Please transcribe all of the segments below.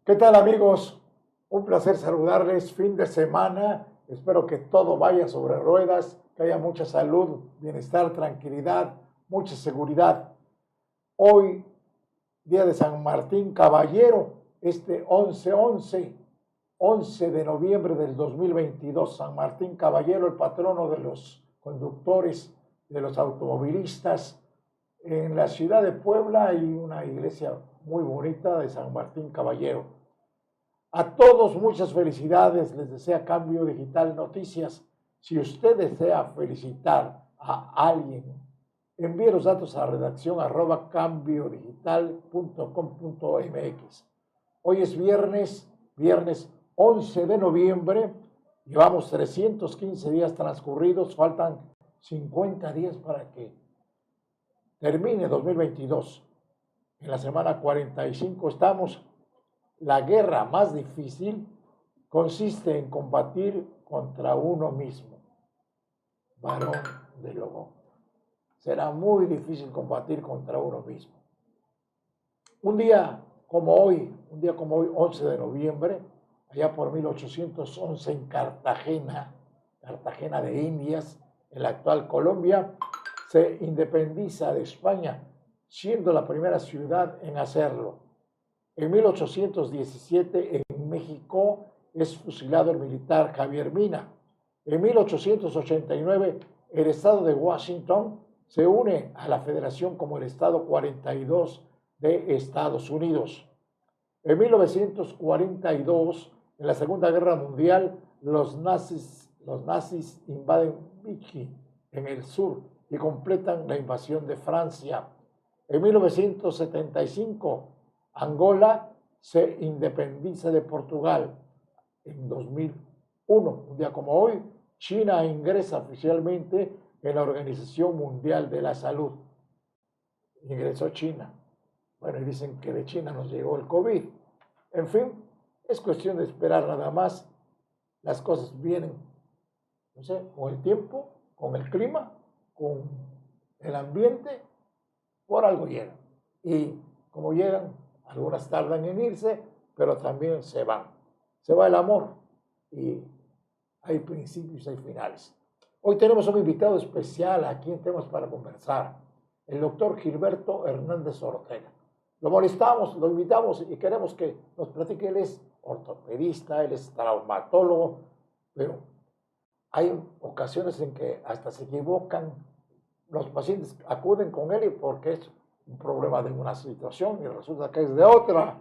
¿Qué tal, amigos? Un placer saludarles. Fin de semana. Espero que todo vaya sobre ruedas, que haya mucha salud, bienestar, tranquilidad, mucha seguridad. Hoy, día de San Martín Caballero, este 11 de noviembre del 2022. San Martín Caballero, el patrono de los conductores, de los automovilistas. En la ciudad de Puebla hay una iglesia muy bonita de San Martín Caballero. A todos muchas felicidades, les desea Cambio Digital Noticias. Si usted desea felicitar a alguien, envíe los datos a redacción @cambiodigital.com.mx. Hoy es viernes 11 de noviembre, llevamos 315 días transcurridos, faltan 50 días para que termine 2022. En la semana 45 estamos. La guerra más difícil consiste en combatir contra uno mismo. Varón de Lobo. Será muy difícil combatir contra uno mismo. Un día como hoy, 11 de noviembre, allá por 1811 en Cartagena de Indias, en la actual Colombia, se independiza de España, siendo la primera ciudad en hacerlo. En 1817, en México, es fusilado el militar Javier Mina. En 1889, el estado de Washington se une a la federación como el estado 42 de Estados Unidos. En 1942, en la Segunda Guerra Mundial, los nazis invaden Vichy en el sur y completan la invasión de Francia. En 1975, Angola se independiza de Portugal. En 2001, un día como hoy, China ingresa oficialmente en la Organización Mundial de la Salud. Ingresó China. Bueno, y dicen que de China nos llegó el COVID. En fin, es cuestión de esperar nada más. Las cosas vienen, no sé, con el tiempo, con el clima, con el ambiente, por algo llegan. Y como llegan, algunas tardan en irse, pero también se van. Se va el amor y hay principios y hay finales. Hoy tenemos un invitado especial aquí en Temas para Conversar, el doctor Gilberto Hernández Ortega. Lo molestamos, lo invitamos y queremos que nos platique. Él es ortopedista, él es traumatólogo, pero hay ocasiones en que hasta se equivocan. Los pacientes acuden con él porque es un problema de una situación y resulta que es de otra.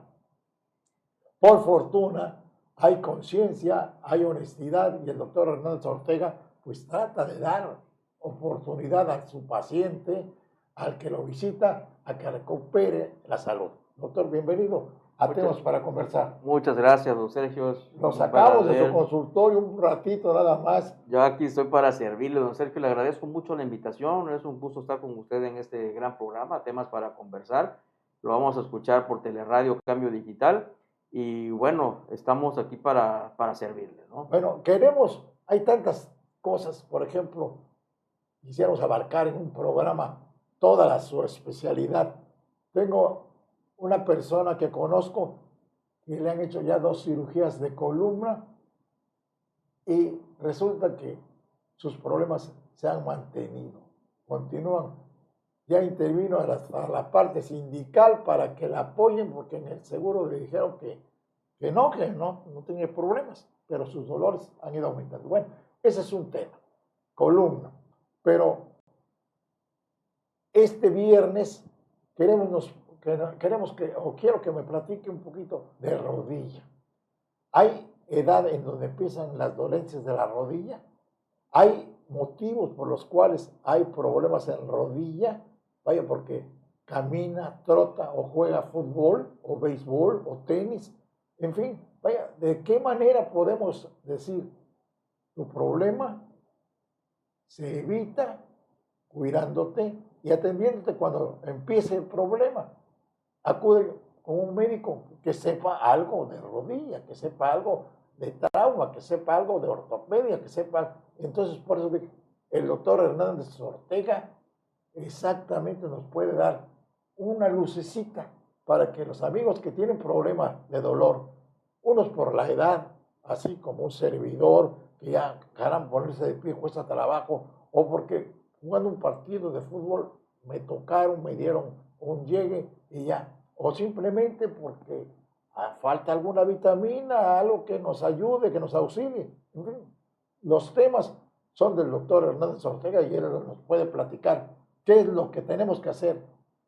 Por fortuna, hay conciencia, hay honestidad y el doctor Hernández Ortega pues trata de dar oportunidad a su paciente, al que lo visita, a que recupere la salud. Doctor, bienvenido a Temas para Conversar. Muchas gracias, don Sergio. Nos sacamos de su consultorio un ratito nada más. Yo aquí estoy para servirle, don Sergio. Le agradezco mucho la invitación. Es un gusto estar con usted en este gran programa, Temas para Conversar. Lo vamos a escuchar por Teleradio Cambio Digital. Y bueno, estamos aquí para servirle, ¿no? Bueno, hay tantas cosas. Por ejemplo, quisiéramos abarcar en un programa toda su especialidad. Tengo una persona que conozco que le han hecho ya 2 cirugías de columna y resulta que sus problemas se han mantenido, continúan. Ya intervino hasta la parte sindical para que la apoyen porque en el seguro le dijeron que no tenía problemas, pero sus dolores han ido aumentando. Bueno, ese es un tema, columna. Pero este viernes quiero que me platique un poquito de rodilla. ¿Hay edad en donde empiezan las dolencias de la rodilla? ¿Hay motivos por los cuales hay problemas en rodilla? Vaya, porque camina, trota o juega fútbol o béisbol o tenis. En fin, vaya, ¿de qué manera podemos decir tu problema se evita cuidándote y atendiéndote cuando empiece el problema? Acude con un médico que sepa algo de rodilla, que sepa algo de trauma, que sepa algo de ortopedia, que sepa. Entonces, por eso el doctor Hernández Ortega exactamente nos puede dar una lucecita para que los amigos que tienen problemas de dolor Unos por la edad, así como un servidor, que ya, caramba, ponerse de pie cuesta trabajo, o porque jugando un partido de fútbol me tocaron, me dieron un llegue y ya, o simplemente porque falta alguna vitamina, algo que nos ayude, que nos auxilie. En fin, los temas son del doctor Hernández Ortega y él nos puede platicar qué es lo que tenemos que hacer,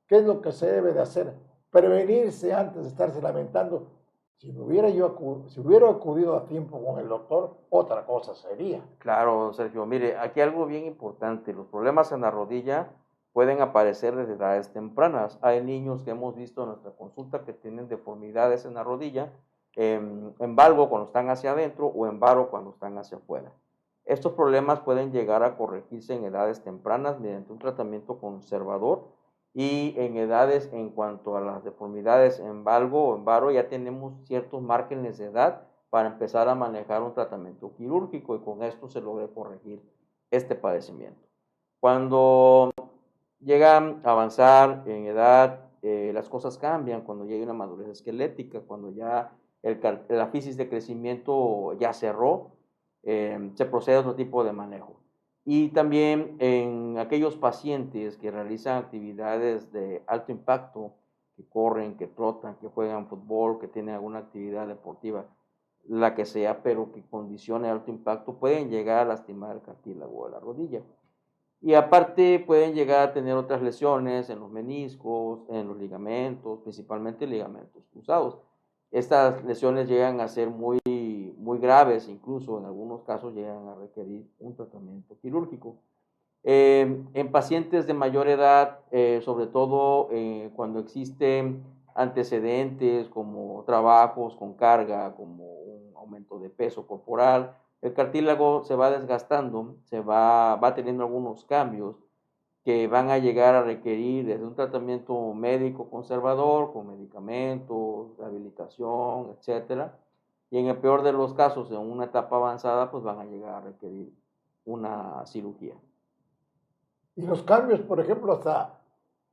qué es lo que se debe de hacer, prevenirse antes de estarse lamentando. Si hubiera acudido a tiempo con el doctor, otra cosa sería. Claro, Sergio. Mire, aquí algo bien importante. Los problemas en la rodilla pueden aparecer desde edades tempranas. Hay niños que hemos visto en nuestra consulta que tienen deformidades en la rodilla, en valgo cuando están hacia adentro o en varo cuando están hacia afuera. Estos problemas pueden llegar a corregirse en edades tempranas mediante un tratamiento conservador y en edades en cuanto a las deformidades en valgo o en varo ya tenemos ciertos márgenes de edad para empezar a manejar un tratamiento quirúrgico y con esto se logre corregir este padecimiento. Cuando llegan a avanzar en edad, las cosas cambian, cuando llega una madurez esquelética, cuando ya la fisis de crecimiento ya cerró, se procede a otro tipo de manejo. Y también en aquellos pacientes que realizan actividades de alto impacto, que corren, que trotan, que juegan fútbol, que tienen alguna actividad deportiva, la que sea, pero que condicione alto impacto, pueden llegar a lastimar el cartílago de la rodilla. Y aparte pueden llegar a tener otras lesiones en los meniscos, en los ligamentos, principalmente ligamentos cruzados. Estas lesiones llegan a ser muy graves, incluso en algunos casos llegan a requerir un tratamiento quirúrgico. En pacientes de mayor edad, sobre todo cuando existen antecedentes como trabajos con carga, como un aumento de peso corporal, el cartílago se va desgastando, va teniendo algunos cambios que van a llegar a requerir desde un tratamiento médico conservador, con medicamentos, rehabilitación, etcétera. Y en el peor de los casos, en una etapa avanzada, pues van a llegar a requerir una cirugía. Y los cambios, por ejemplo, hasta,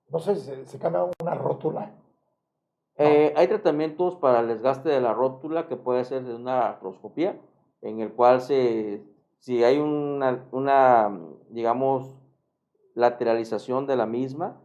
no sé, se cambia una rótula. Hay tratamientos para el desgaste de la rótula que puede ser de una artroscopía, en el cual si hay digamos, lateralización de la misma,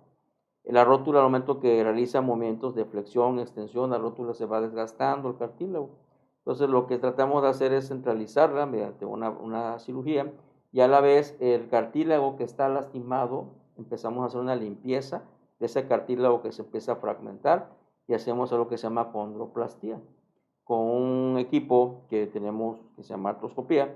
la rótula al momento que realiza movimientos de flexión, extensión, la rótula se va desgastando el cartílago. Entonces lo que tratamos de hacer es centralizarla mediante una cirugía y a la vez el cartílago que está lastimado, empezamos a hacer una limpieza de ese cartílago que se empieza a fragmentar y hacemos algo que se llama condroplastía. Con un equipo que tenemos que se llama artroscopía,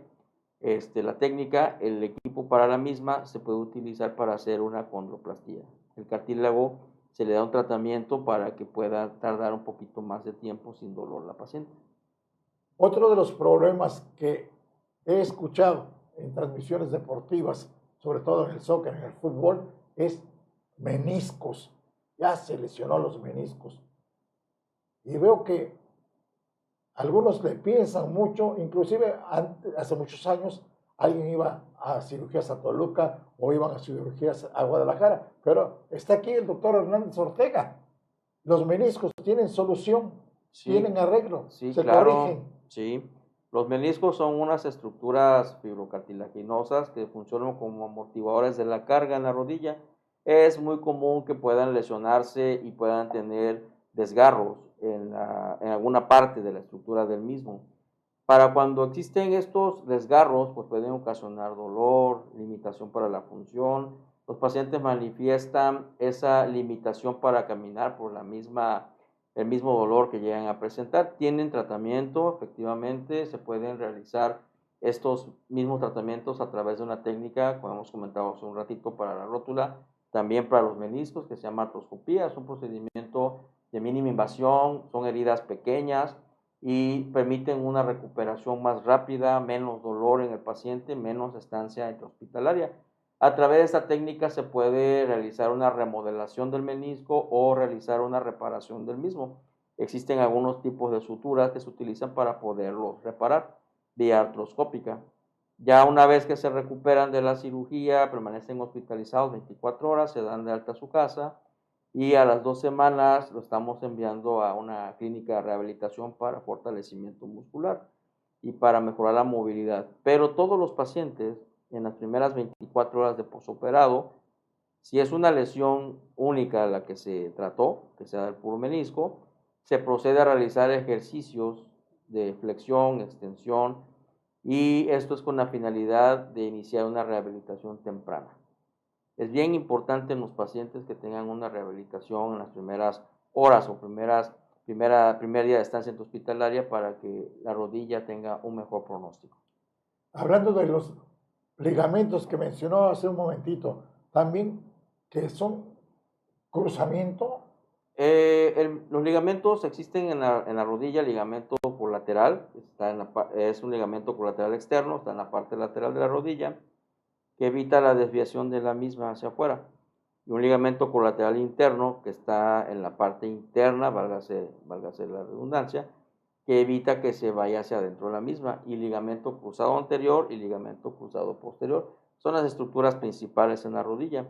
la técnica, el equipo para la misma se puede utilizar para hacer una condroplastía. El cartílago se le da un tratamiento para que pueda tardar un poquito más de tiempo sin dolor la paciente. Otro de los problemas que he escuchado en transmisiones deportivas, sobre todo en el soccer, en el fútbol, es meniscos. Ya se lesionó los meniscos. Y veo que algunos le piensan mucho, inclusive hace muchos años alguien iba a cirugías a Toluca o iban a cirugías a Guadalajara, pero está aquí el doctor Hernández Ortega. Los meniscos tienen solución, sí, tienen arreglo, sí, se claro, corrigen. Sí, los meniscos son unas estructuras fibrocartilaginosas que funcionan como amortiguadores de la carga en la rodilla. Es muy común que puedan lesionarse y puedan tener desgarros en alguna parte de la estructura del mismo. Para cuando existen estos desgarros, pues pueden ocasionar dolor, limitación para la función. Los pacientes manifiestan esa limitación para caminar por el mismo dolor que llegan a presentar. Tienen tratamiento, efectivamente, se pueden realizar estos mismos tratamientos a través de una técnica, como hemos comentado hace un ratito, para la rótula, también para los meniscos, que se llama artroscopía. Es un procedimiento de mínima invasión, son heridas pequeñas y permiten una recuperación más rápida, menos dolor en el paciente, menos estancia intrahospitalaria. A través de esta técnica se puede realizar una remodelación del menisco o realizar una reparación del mismo. Existen algunos tipos de suturas que se utilizan para poderlos reparar vía artroscópica. Ya una vez que se recuperan de la cirugía, permanecen hospitalizados 24 horas, se dan de alta a su casa y a las 2 semanas lo estamos enviando a una clínica de rehabilitación para fortalecimiento muscular y para mejorar la movilidad. Pero todos los pacientes en las primeras 24 horas de posoperado, si es una lesión única la que se trató, que sea del puro menisco, se procede a realizar ejercicios de flexión, extensión, y esto es con la finalidad de iniciar una rehabilitación temprana. Es bien importante en los pacientes que tengan una rehabilitación en las primeras horas o primer día de estancia hospitalaria para que la rodilla tenga un mejor pronóstico. Hablando de los ligamentos que mencionó hace un momentito, también que son cruzamiento. Los ligamentos existen en la rodilla, ligamento colateral, es un ligamento colateral externo, está en la parte lateral de la rodilla, que evita la desviación de la misma hacia afuera. Y un ligamento colateral interno, que está en la parte interna, válgase la redundancia, que evita que se vaya hacia adentro de la misma. Y ligamento cruzado anterior y ligamento cruzado posterior son las estructuras principales en la rodilla.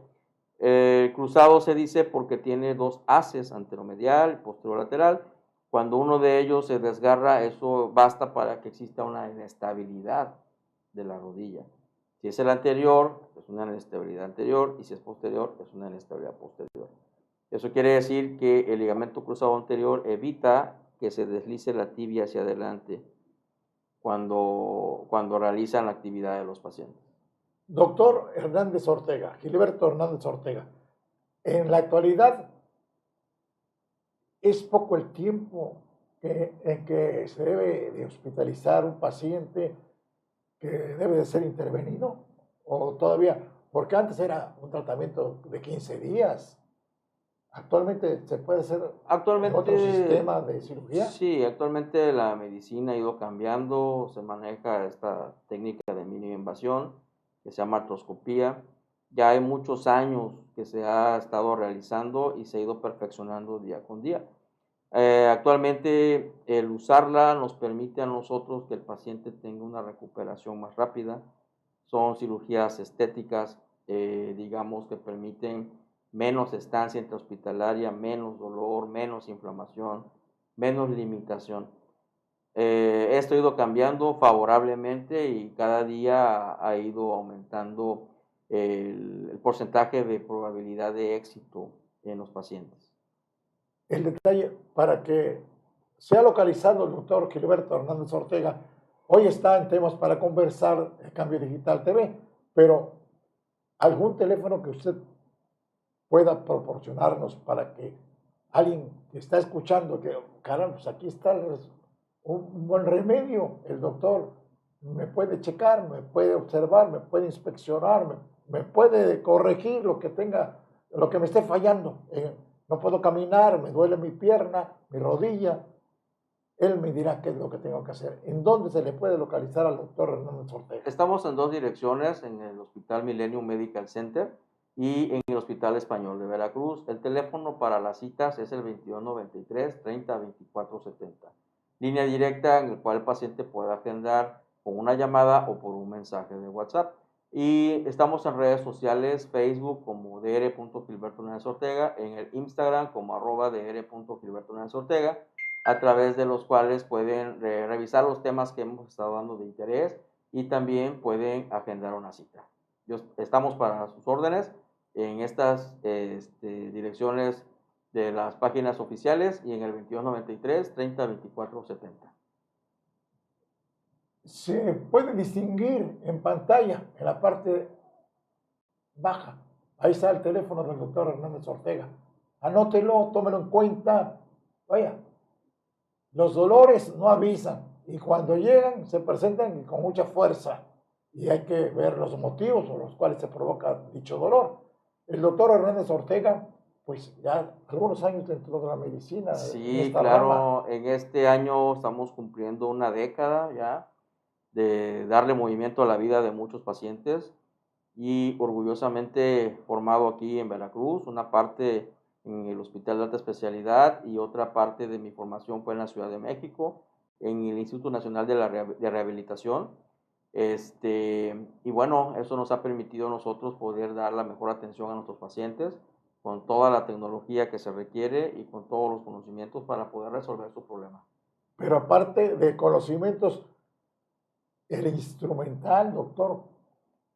Cruzado se dice porque tiene dos haces, anteromedial y posterolateral. Cuando uno de ellos se desgarra, eso basta para que exista una inestabilidad de la rodilla. Si es el anterior, es una inestabilidad anterior, y si es posterior, es una inestabilidad posterior. Eso quiere decir que el ligamento cruzado anterior evita que se deslice la tibia hacia adelante cuando realizan la actividad de los pacientes. Doctor Hernández Ortega, Gilberto Hernández Ortega, en la actualidad es poco el tiempo en que se debe de hospitalizar un paciente que debe de ser intervenido, o todavía, porque antes era un tratamiento de 15 días, actualmente se puede hacer en otro sistema de cirugía. Sí, actualmente la medicina ha ido cambiando, se maneja esta técnica de microinvasión que se llama artroscopía. Ya hay muchos años que se ha estado realizando y se ha ido perfeccionando día con día. Actualmente el usarla nos permite a nosotros que el paciente tenga una recuperación más rápida. Son cirugías estéticas, digamos, que permiten menos estancia intrahospitalaria, menos dolor, menos inflamación, menos limitación. Esto ha ido cambiando favorablemente y cada día ha ido aumentando el porcentaje de probabilidad de éxito en los pacientes. El detalle para que sea localizado el doctor Gilberto Hernández Ortega, hoy está en Temas para Conversar, el Cambio Digital TV, pero algún teléfono que usted pueda proporcionarnos para que alguien que está escuchando, que caramba, pues aquí está un buen remedio, el doctor me puede checar, me puede observar, me puede inspeccionar, me puede corregir lo que tenga, lo que me esté fallando. No puedo caminar, me duele mi pierna, mi rodilla. Él me dirá qué es lo que tengo que hacer. ¿En dónde se le puede localizar al doctor Hernández Ortega? Estamos en dos direcciones, en el Hospital Millennium Medical Center y en el Hospital Español de Veracruz. El teléfono para las citas es el 2293 30 24 70. Línea directa en el cual el paciente puede agendar con una llamada o por un mensaje de WhatsApp. Y estamos en redes sociales, Facebook como dr.Gilberto Hernández Ortega, en el Instagram como @dr.Gilberto Hernández Ortega, a través de los cuales pueden revisar los temas que hemos estado dando de interés y también pueden agendar una cita. Estamos para sus órdenes en estas direcciones de las páginas oficiales y en el 2293 30 24 70. Se puede distinguir en pantalla, en la parte baja. Ahí está el teléfono del doctor Hernández Ortega. Anótelo, tómelo en cuenta. Vaya, los dolores no avisan y cuando llegan se presentan con mucha fuerza y hay que ver los motivos por los cuales se provoca dicho dolor. El doctor Hernández Ortega, pues ya algunos años dentro de la medicina. Sí, claro, rama. En este año estamos cumpliendo una década ya de darle movimiento a la vida de muchos pacientes y orgullosamente formado aquí en Veracruz, una parte en el Hospital de Alta Especialidad y otra parte de mi formación fue en la Ciudad de México, en el Instituto Nacional de Rehabilitación. Y bueno, eso nos ha permitido a nosotros poder dar la mejor atención a nuestros pacientes, con toda la tecnología que se requiere y con todos los conocimientos para poder resolver su problema. Pero aparte de conocimientos, el instrumental, doctor,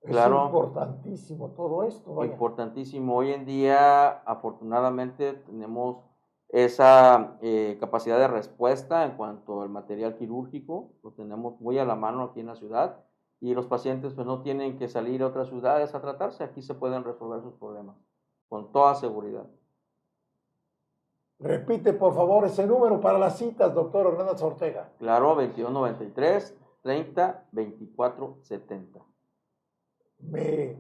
es Claro, importantísimo todo esto, vaya. importantísimo. Hoy en día, afortunadamente, tenemos esa capacidad de respuesta en cuanto al material quirúrgico, lo tenemos muy a la mano aquí en la ciudad y los pacientes pues no tienen que salir a otras ciudades a tratarse, aquí se pueden resolver sus problemas con toda seguridad. Repite, por favor, ese número para las citas, doctor Hernández Ortega. Claro, 2193 30 24 70. Mi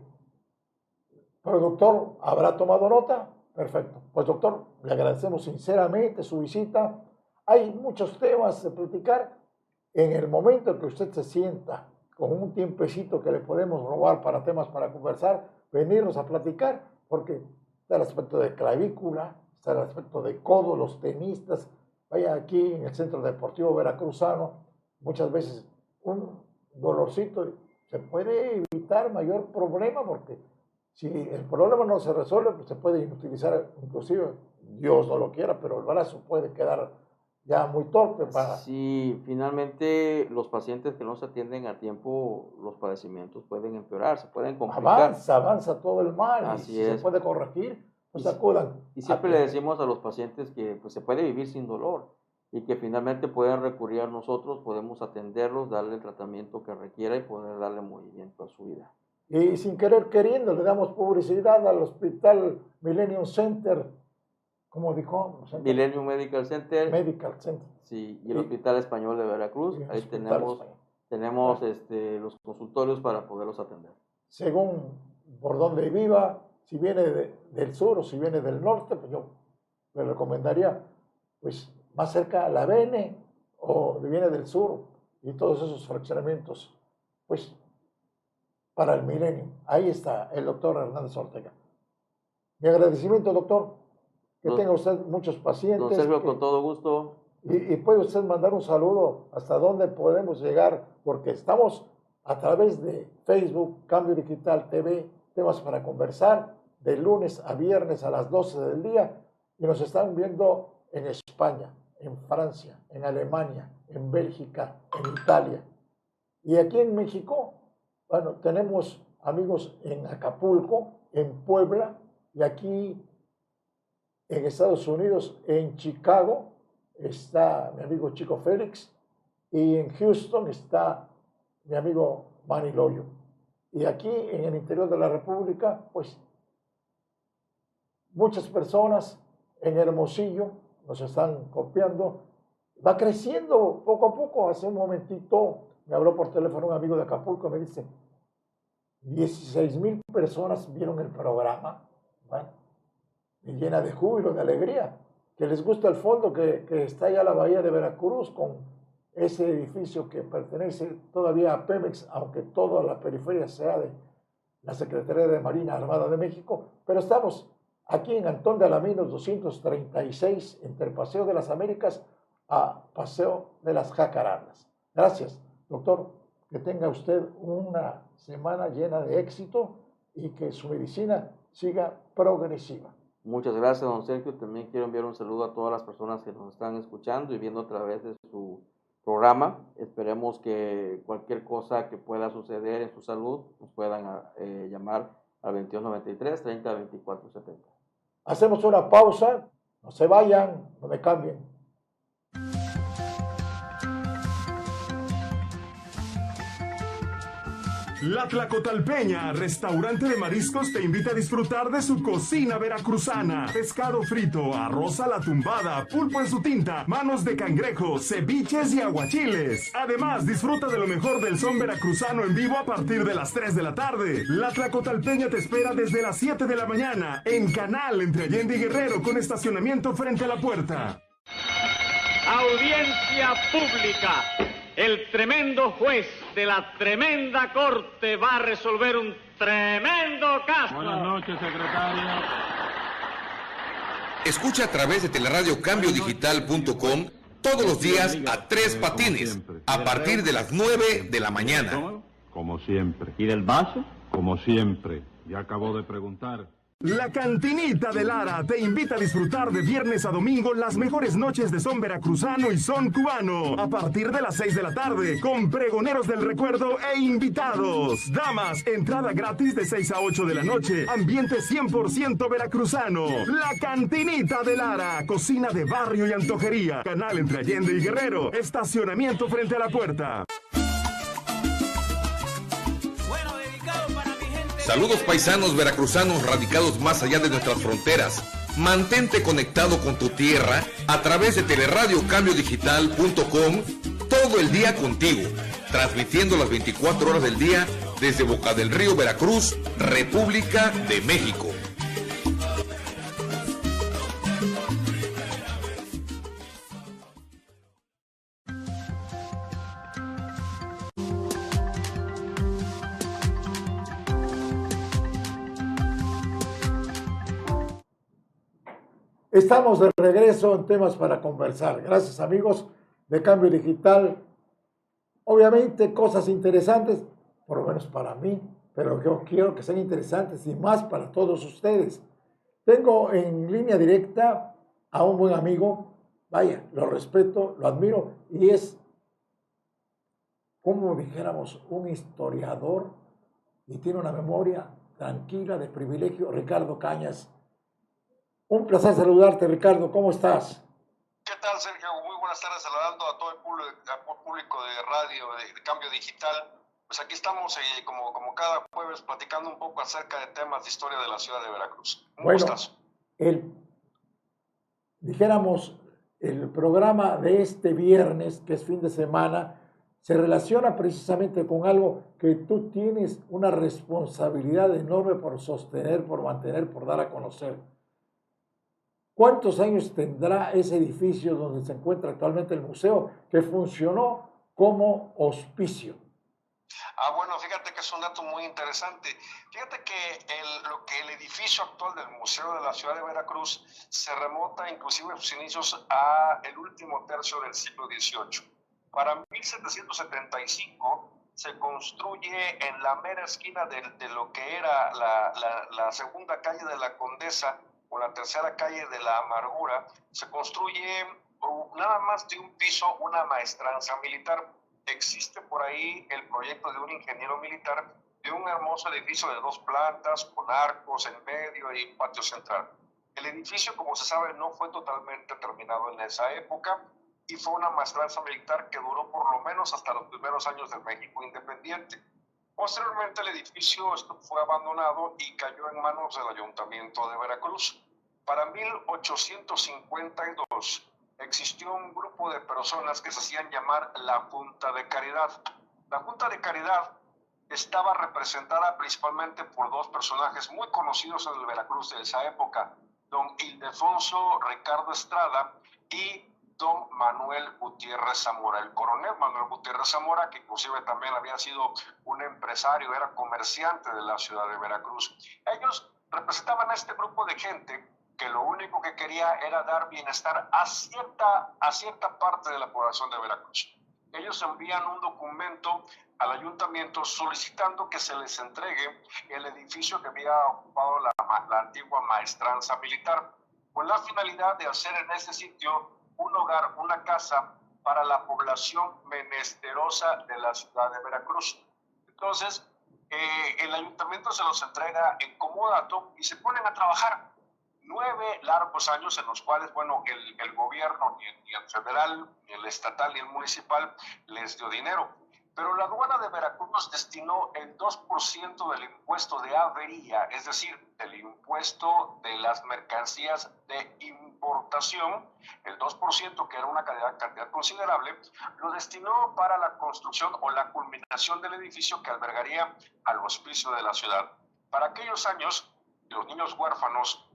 productor habrá tomado nota. Perfecto. Pues doctor, le agradecemos sinceramente su visita. Hay muchos temas de platicar. En el momento que usted se sienta con un tiempecito que le podemos robar para temas para conversar, venirnos a platicar, porque está el aspecto de clavícula, está el aspecto de codo, los tenistas. Vaya aquí en el Centro Deportivo Veracruzano, muchas veces un dolorcito se puede evitar mayor problema, porque si el problema no se resuelve, pues se puede utilizar, inclusive, Dios no lo quiera, pero el brazo puede quedar ya muy torpe para... Sí, finalmente los pacientes que no se atienden a tiempo, los padecimientos pueden empeorar, se pueden complicar. Avanza todo el mal. Así y si es. se puede corregir, pues acudan. Y siempre le decimos a los pacientes que pues, se puede vivir sin dolor y que finalmente pueden recurrir a nosotros, podemos atenderlos, darle el tratamiento que requiera y poder darle movimiento a su vida. Y sin querer queriendo le damos publicidad al Hospital Millennium Center, como dijo, Millennium Medical Center. Medical Center. Sí, y el Hospital Español de Veracruz. Ahí tenemos los consultorios para poderlos atender. Según por donde viva, si viene del sur o si viene del norte, pues yo le recomendaría, pues más cerca a la Bene, o viene del sur, y todos esos fraccionamientos, pues para el milenio. Ahí está el doctor Hernández Ortega. Mi agradecimiento, doctor. Que tenga usted muchos pacientes. Don Sergio, con todo gusto. Y puede usted mandar un saludo hasta dónde podemos llegar, porque estamos a través de Facebook, Cambio Digital TV, temas para conversar, de lunes a viernes a las 12 del día, y nos están viendo en España, en Francia, en Alemania, en Bélgica, en Italia. Y aquí en México, bueno, tenemos amigos en Acapulco, en Puebla, y aquí en Estados Unidos, en Chicago, está mi amigo Chico Félix, y en Houston está mi amigo Manny Loyo. Y aquí en el interior de la República, pues, muchas personas en Hermosillo nos están copiando. Va creciendo poco a poco. Hace un momentito me habló por teléfono un amigo de Acapulco y me dice, 16,000 personas vieron el programa. Bueno, me llena de júbilo, de alegría, que les gusta el fondo que está allá en la bahía de Veracruz, con ese edificio que pertenece todavía a Pemex, aunque toda la periferia sea de la Secretaría de Marina Armada de México, pero estamos aquí en Antón de Alaminos 236, entre Paseo de las Américas a Paseo de las Jacarandas. Gracias, doctor, que tenga usted una semana llena de éxito y que su medicina siga progresiva. Muchas gracias, don Sergio. También quiero enviar un saludo a todas las personas que nos están escuchando y viendo a través de su programa. Esperemos que cualquier cosa que pueda suceder en su salud nos puedan llamar al 2193 30 24 70. Hacemos una pausa, no se vayan, no me cambien. La Tlacotalpeña, restaurante de mariscos, te invita a disfrutar de su cocina veracruzana. Pescado frito, arroz a la tumbada, pulpo en su tinta, manos de cangrejo, ceviches y aguachiles. Además, disfruta de lo mejor del son veracruzano en vivo a partir de las 3 de la tarde. La Tlacotalpeña te espera desde las 7 de la mañana, en Canal, entre Allende y Guerrero, con estacionamiento frente a la puerta. Audiencia pública. El tremendo juez de la tremenda corte va a resolver un tremendo caso. Buenas noches, secretario. Escucha a través de teleradiocambiodigital.com todos los días a Tres Patines, a partir de las 9 de la mañana. Como siempre. ¿Y del vaso? Como siempre. Ya acabó de preguntar. La Cantinita de Lara te invita a disfrutar de viernes a domingo las mejores noches de son veracruzano y son cubano. A partir de las 6 de la tarde, con pregoneros del recuerdo e invitados. Damas, entrada gratis de 6 a 8 de la noche. Ambiente 100% veracruzano. La Cantinita de Lara, cocina de barrio y antojería. Canal entre Allende y Guerrero. Estacionamiento frente a la puerta. Saludos paisanos veracruzanos radicados más allá de nuestras fronteras. Mantente conectado con tu tierra a través de teleradiocambiodigital.com todo el día contigo, transmitiendo las 24 horas del día desde Boca del Río, Veracruz, República de México. Estamos de regreso en temas para conversar. Gracias, amigos de Cambio Digital. Obviamente, cosas interesantes, por lo menos para mí, pero yo quiero que sean interesantes y más para todos ustedes. Tengo en línea directa a un buen amigo, vaya, lo respeto, lo admiro, y es, como dijéramos, un historiador y tiene una memoria tranquila, de privilegio, Ricardo Cañas. Un placer saludarte, Ricardo. ¿Cómo estás? ¿Qué tal, Sergio? Muy buenas tardes, saludando a todo el público de radio, de Cambio Digital. Pues aquí estamos, como cada jueves, platicando un poco acerca de temas de historia de la ciudad de Veracruz. Un gustazo. Dijéramos, el programa de este viernes, que es fin de semana, se relaciona precisamente con algo que tú tienes una responsabilidad enorme por sostener, por mantener, por dar a conocer. ¿Cuántos años tendrá ese edificio donde se encuentra actualmente el museo, que funcionó como hospicio? Bueno, fíjate que es un dato muy interesante. Fíjate que el edificio actual del Museo de la Ciudad de Veracruz se remota inclusive a sus inicios a el último tercio del siglo XVIII. Para 1775 se construye en la mera esquina de lo que era la segunda calle de la Condesa, o la tercera calle de la Amargura, se construye nada más de un piso una maestranza militar. Existe por ahí el proyecto de un ingeniero militar de un hermoso edificio de 2 plantas, con arcos en medio y un patio central. El edificio, como se sabe, no fue totalmente terminado en esa época y fue una maestranza militar que duró por lo menos hasta los primeros años del México independiente. Posteriormente el edificio fue abandonado y cayó en manos del Ayuntamiento de Veracruz. Para 1852 existió un grupo de personas que se hacían llamar la Junta de Caridad. La Junta de Caridad estaba representada principalmente por 2 personajes muy conocidos en el Veracruz de esa época, don Ildefonso Ricardo Estrada y don Manuel Gutiérrez Zamora, el coronel Manuel Gutiérrez Zamora, que inclusive también había sido un empresario, era comerciante de la ciudad de Veracruz. Ellos representaban a este grupo de gente que lo único que quería era dar bienestar a cierta parte de la población de Veracruz. Ellos envían un documento al ayuntamiento solicitando que se les entregue el edificio que había ocupado la antigua maestranza militar, con la finalidad de hacer en ese sitio un hogar, una casa para la población menesterosa de la ciudad de Veracruz. Entonces, el ayuntamiento se los entrega en comodato y se ponen a trabajar 9 largos años en los cuales, bueno, el gobierno, ni el federal, ni el estatal, ni el municipal les dio dinero. Pero la aduana de Veracruz destinó el 2% del impuesto de avería, es decir, del impuesto de las mercancías de importación, el 2%, que era una cantidad considerable, lo destinó para la construcción o la culminación del edificio que albergaría al hospicio de la ciudad. Para aquellos años, los niños huérfanos,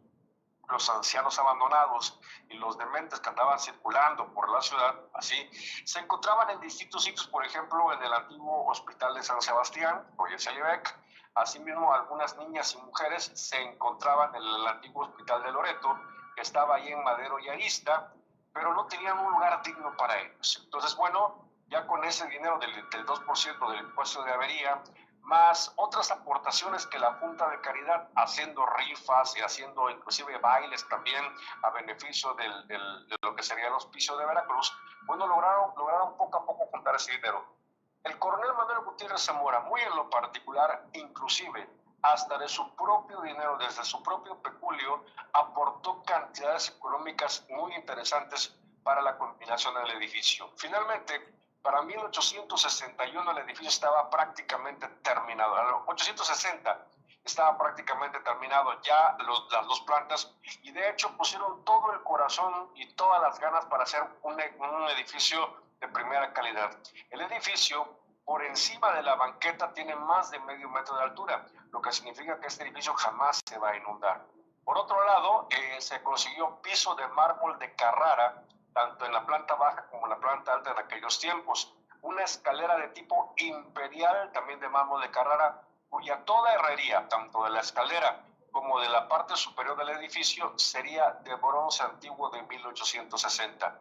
los ancianos abandonados y los dementes que andaban circulando por la ciudad, así, se encontraban en distintos sitios, por ejemplo, en el antiguo Hospital de San Sebastián, Roger Sellebec. Asimismo, algunas niñas y mujeres se encontraban en el antiguo Hospital de Loreto, que estaba ahí en Madero y Arista, pero no tenían un lugar digno para ellos. Entonces, bueno, ya con ese dinero del 2% del impuesto de avería, más otras aportaciones que la Junta de Caridad, haciendo rifas y haciendo inclusive bailes también a beneficio de lo que sería el Hospicio de Veracruz, bueno, lograron poco a poco juntar ese dinero. El coronel Manuel Gutiérrez Zamora, muy en lo particular, inclusive hasta de su propio dinero, desde su propio peculio, aportó cantidades económicas muy interesantes para la culminación del edificio. Finalmente, para 1861 el edificio estaba prácticamente terminado. En 860 estaba prácticamente terminado ya las dos plantas, y de hecho pusieron todo el corazón y todas las ganas para hacer un edificio de primera calidad. El edificio, por encima de la banqueta, tiene más de medio metro de altura, lo que significa que este edificio jamás se va a inundar. Por otro lado, se consiguió piso de mármol de Carrara, tanto en la planta baja como en la planta alta en aquellos tiempos. Una escalera de tipo imperial, también de mármol de Carrara, cuya toda herrería, tanto de la escalera como de la parte superior del edificio, sería de bronce antiguo de 1860.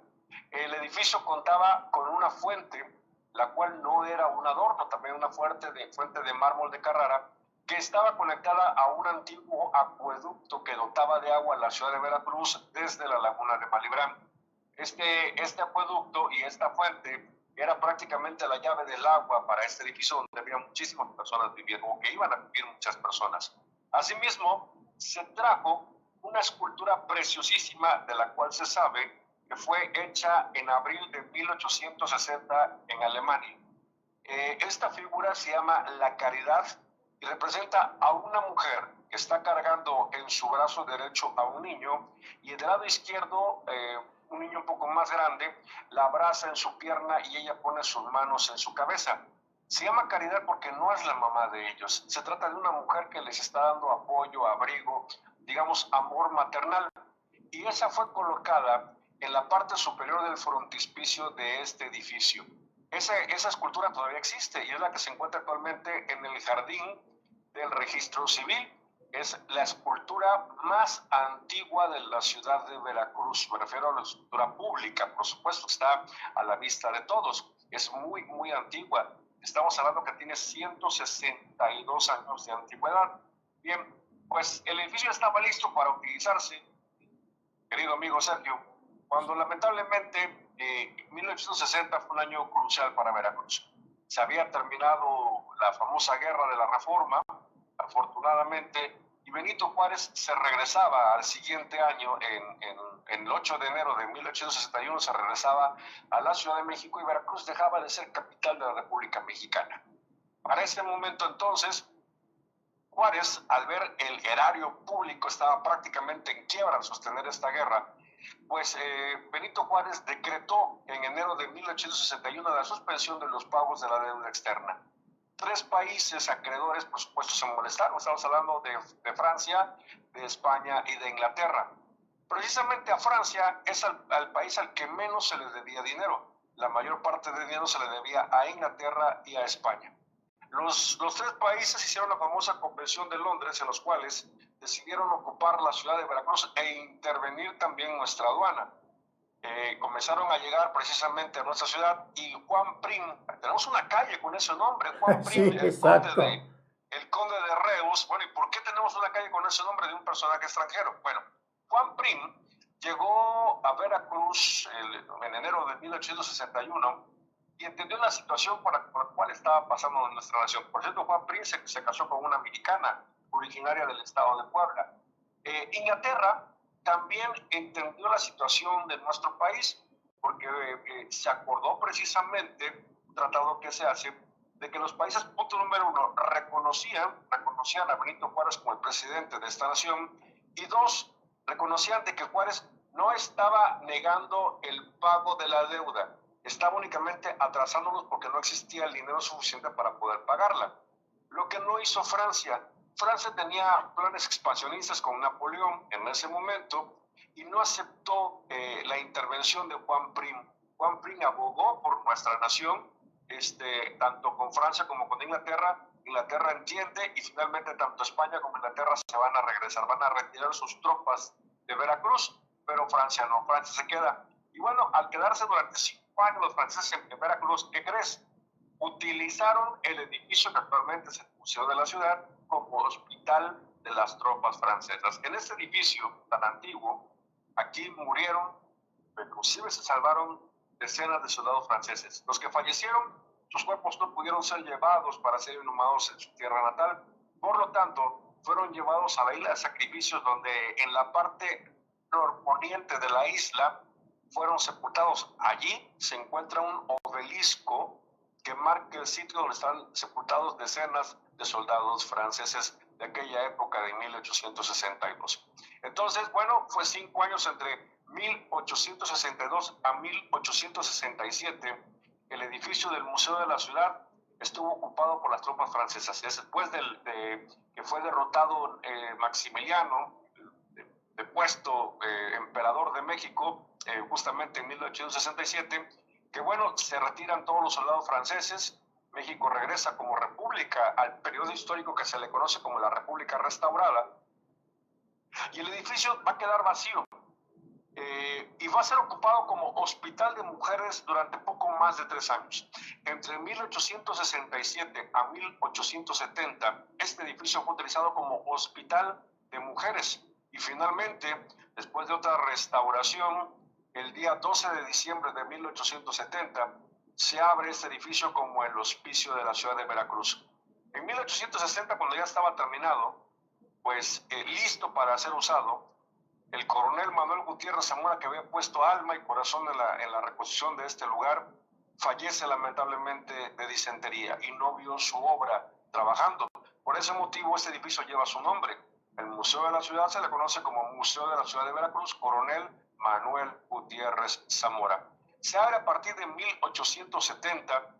El edificio contaba con una fuente, la cual no era un adorno, también una fuente de mármol de Carrara, que estaba conectada a un antiguo acueducto que dotaba de agua a la ciudad de Veracruz desde la laguna de Malibrán. Este acueducto y esta fuente era prácticamente la llave del agua para este edificio, donde había muchísimas personas viviendo, o que iban a vivir muchas personas. Asimismo, se trajo una escultura preciosísima, de la cual se sabe que fue hecha en abril de 1860 en Alemania. Esta figura se llama La Caridad y representa a una mujer que está cargando en su brazo derecho a un niño, y del lado izquierdo un niño un poco más grande la abraza en su pierna y ella pone sus manos en su cabeza. Se llama Caridad porque no es la mamá de ellos. Se trata de una mujer que les está dando apoyo, abrigo, digamos, amor maternal. Y esa fue colocada en la parte superior del frontispicio de este edificio. Esa escultura todavía existe y es la que se encuentra actualmente en el jardín del Registro Civil. Es la escultura más antigua de la ciudad de Veracruz. Me refiero a la escultura pública, por supuesto, está a la vista de todos. Es muy, muy antigua. Estamos hablando que tiene 162 años de antigüedad. Bien, pues el edificio estaba listo para utilizarse, querido amigo Sergio, cuando lamentablemente 1860 fue un año crucial para Veracruz. Se había terminado la famosa Guerra de la Reforma, afortunadamente, y Benito Juárez se regresaba al siguiente año, en el 8 de enero de 1861, se regresaba a la Ciudad de México, y Veracruz dejaba de ser capital de la República Mexicana. Para ese momento entonces, Juárez, al ver el erario público estaba prácticamente en quiebra al sostener esta guerra, pues Benito Juárez decretó en enero de 1861 la suspensión de los pagos de la deuda externa. 3 países acreedores, por supuesto, se molestaron. Estamos hablando de Francia, de España y de Inglaterra. Precisamente a Francia es al país al que menos se le debía dinero. La mayor parte del dinero se le debía a Inglaterra y a España. Los 3 países hicieron la famosa Convención de Londres, en los cuales decidieron ocupar la ciudad de Veracruz e intervenir también nuestra aduana. Comenzaron a llegar precisamente a nuestra ciudad, y Juan Prim, tenemos una calle con ese nombre, Juan Prim, Sí, exacto. el conde de Reus. Bueno, ¿y por qué tenemos una calle con ese nombre de un personaje extranjero? Bueno, Juan Prim llegó a Veracruz en enero de 1861 y entendió la situación por la cual estaba pasando en nuestra nación. Por cierto, Juan Prim se casó con una mexicana originaria del estado de Puebla. Inglaterra también entendió la situación de nuestro país, porque se acordó precisamente, un tratado que se hace, de que los países, punto número 1, reconocían a Benito Juárez como el presidente de esta nación, y 2, reconocían de que Juárez no estaba negando el pago de la deuda, estaba únicamente atrasándonos porque no existía el dinero suficiente para poder pagarla. Lo que no hizo Francia. Francia tenía planes expansionistas con Napoleón en ese momento y no aceptó la intervención de Juan Prim. Juan Prim abogó por nuestra nación, tanto con Francia como con Inglaterra. Inglaterra entiende, y finalmente tanto España como Inglaterra se van a regresar, van a retirar sus tropas de Veracruz, pero Francia no, Francia se queda. Y bueno, al quedarse durante 5 años los franceses en Veracruz, ¿qué crees? utilizaron el edificio que actualmente es el Museo de la Ciudad como hospital de las tropas francesas. En este edificio tan antiguo, aquí murieron, inclusive se salvaron decenas de soldados franceses. Los que fallecieron, sus cuerpos no pudieron ser llevados para ser inhumados en su tierra natal, por lo tanto, fueron llevados a la isla de sacrificios, donde en la parte norponiente de la isla fueron sepultados. Allí se encuentra un obelisco que marca el sitio donde están sepultados decenas de soldados franceses de aquella época de 1862. Entonces, bueno, fue 5 años entre 1862 a 1867. El edificio del Museo de la Ciudad estuvo ocupado por las tropas francesas. Después de que fue derrotado Maximiliano, depuesto emperador de México, justamente en 1867, que bueno, se retiran todos los soldados franceses, México regresa como república al periodo histórico que se le conoce como la República Restaurada, y el edificio va a quedar vacío. Y va a ser ocupado como hospital de mujeres durante poco más de 3 años. Entre 1867 a 1870, este edificio fue utilizado como hospital de mujeres. Y finalmente, después de otra restauración, el día 12 de diciembre de 1870, se abre este edificio como el hospicio de la ciudad de Veracruz. En 1860, cuando ya estaba terminado, pues listo para ser usado, el coronel Manuel Gutiérrez Zamora, que había puesto alma y corazón en la reconstrucción de este lugar, fallece lamentablemente de disentería y no vio su obra trabajando. Por ese motivo, este edificio lleva su nombre. El Museo de la Ciudad se le conoce como Museo de la Ciudad de Veracruz, Coronel Manuel Gutiérrez Zamora. Se abre a partir de 1870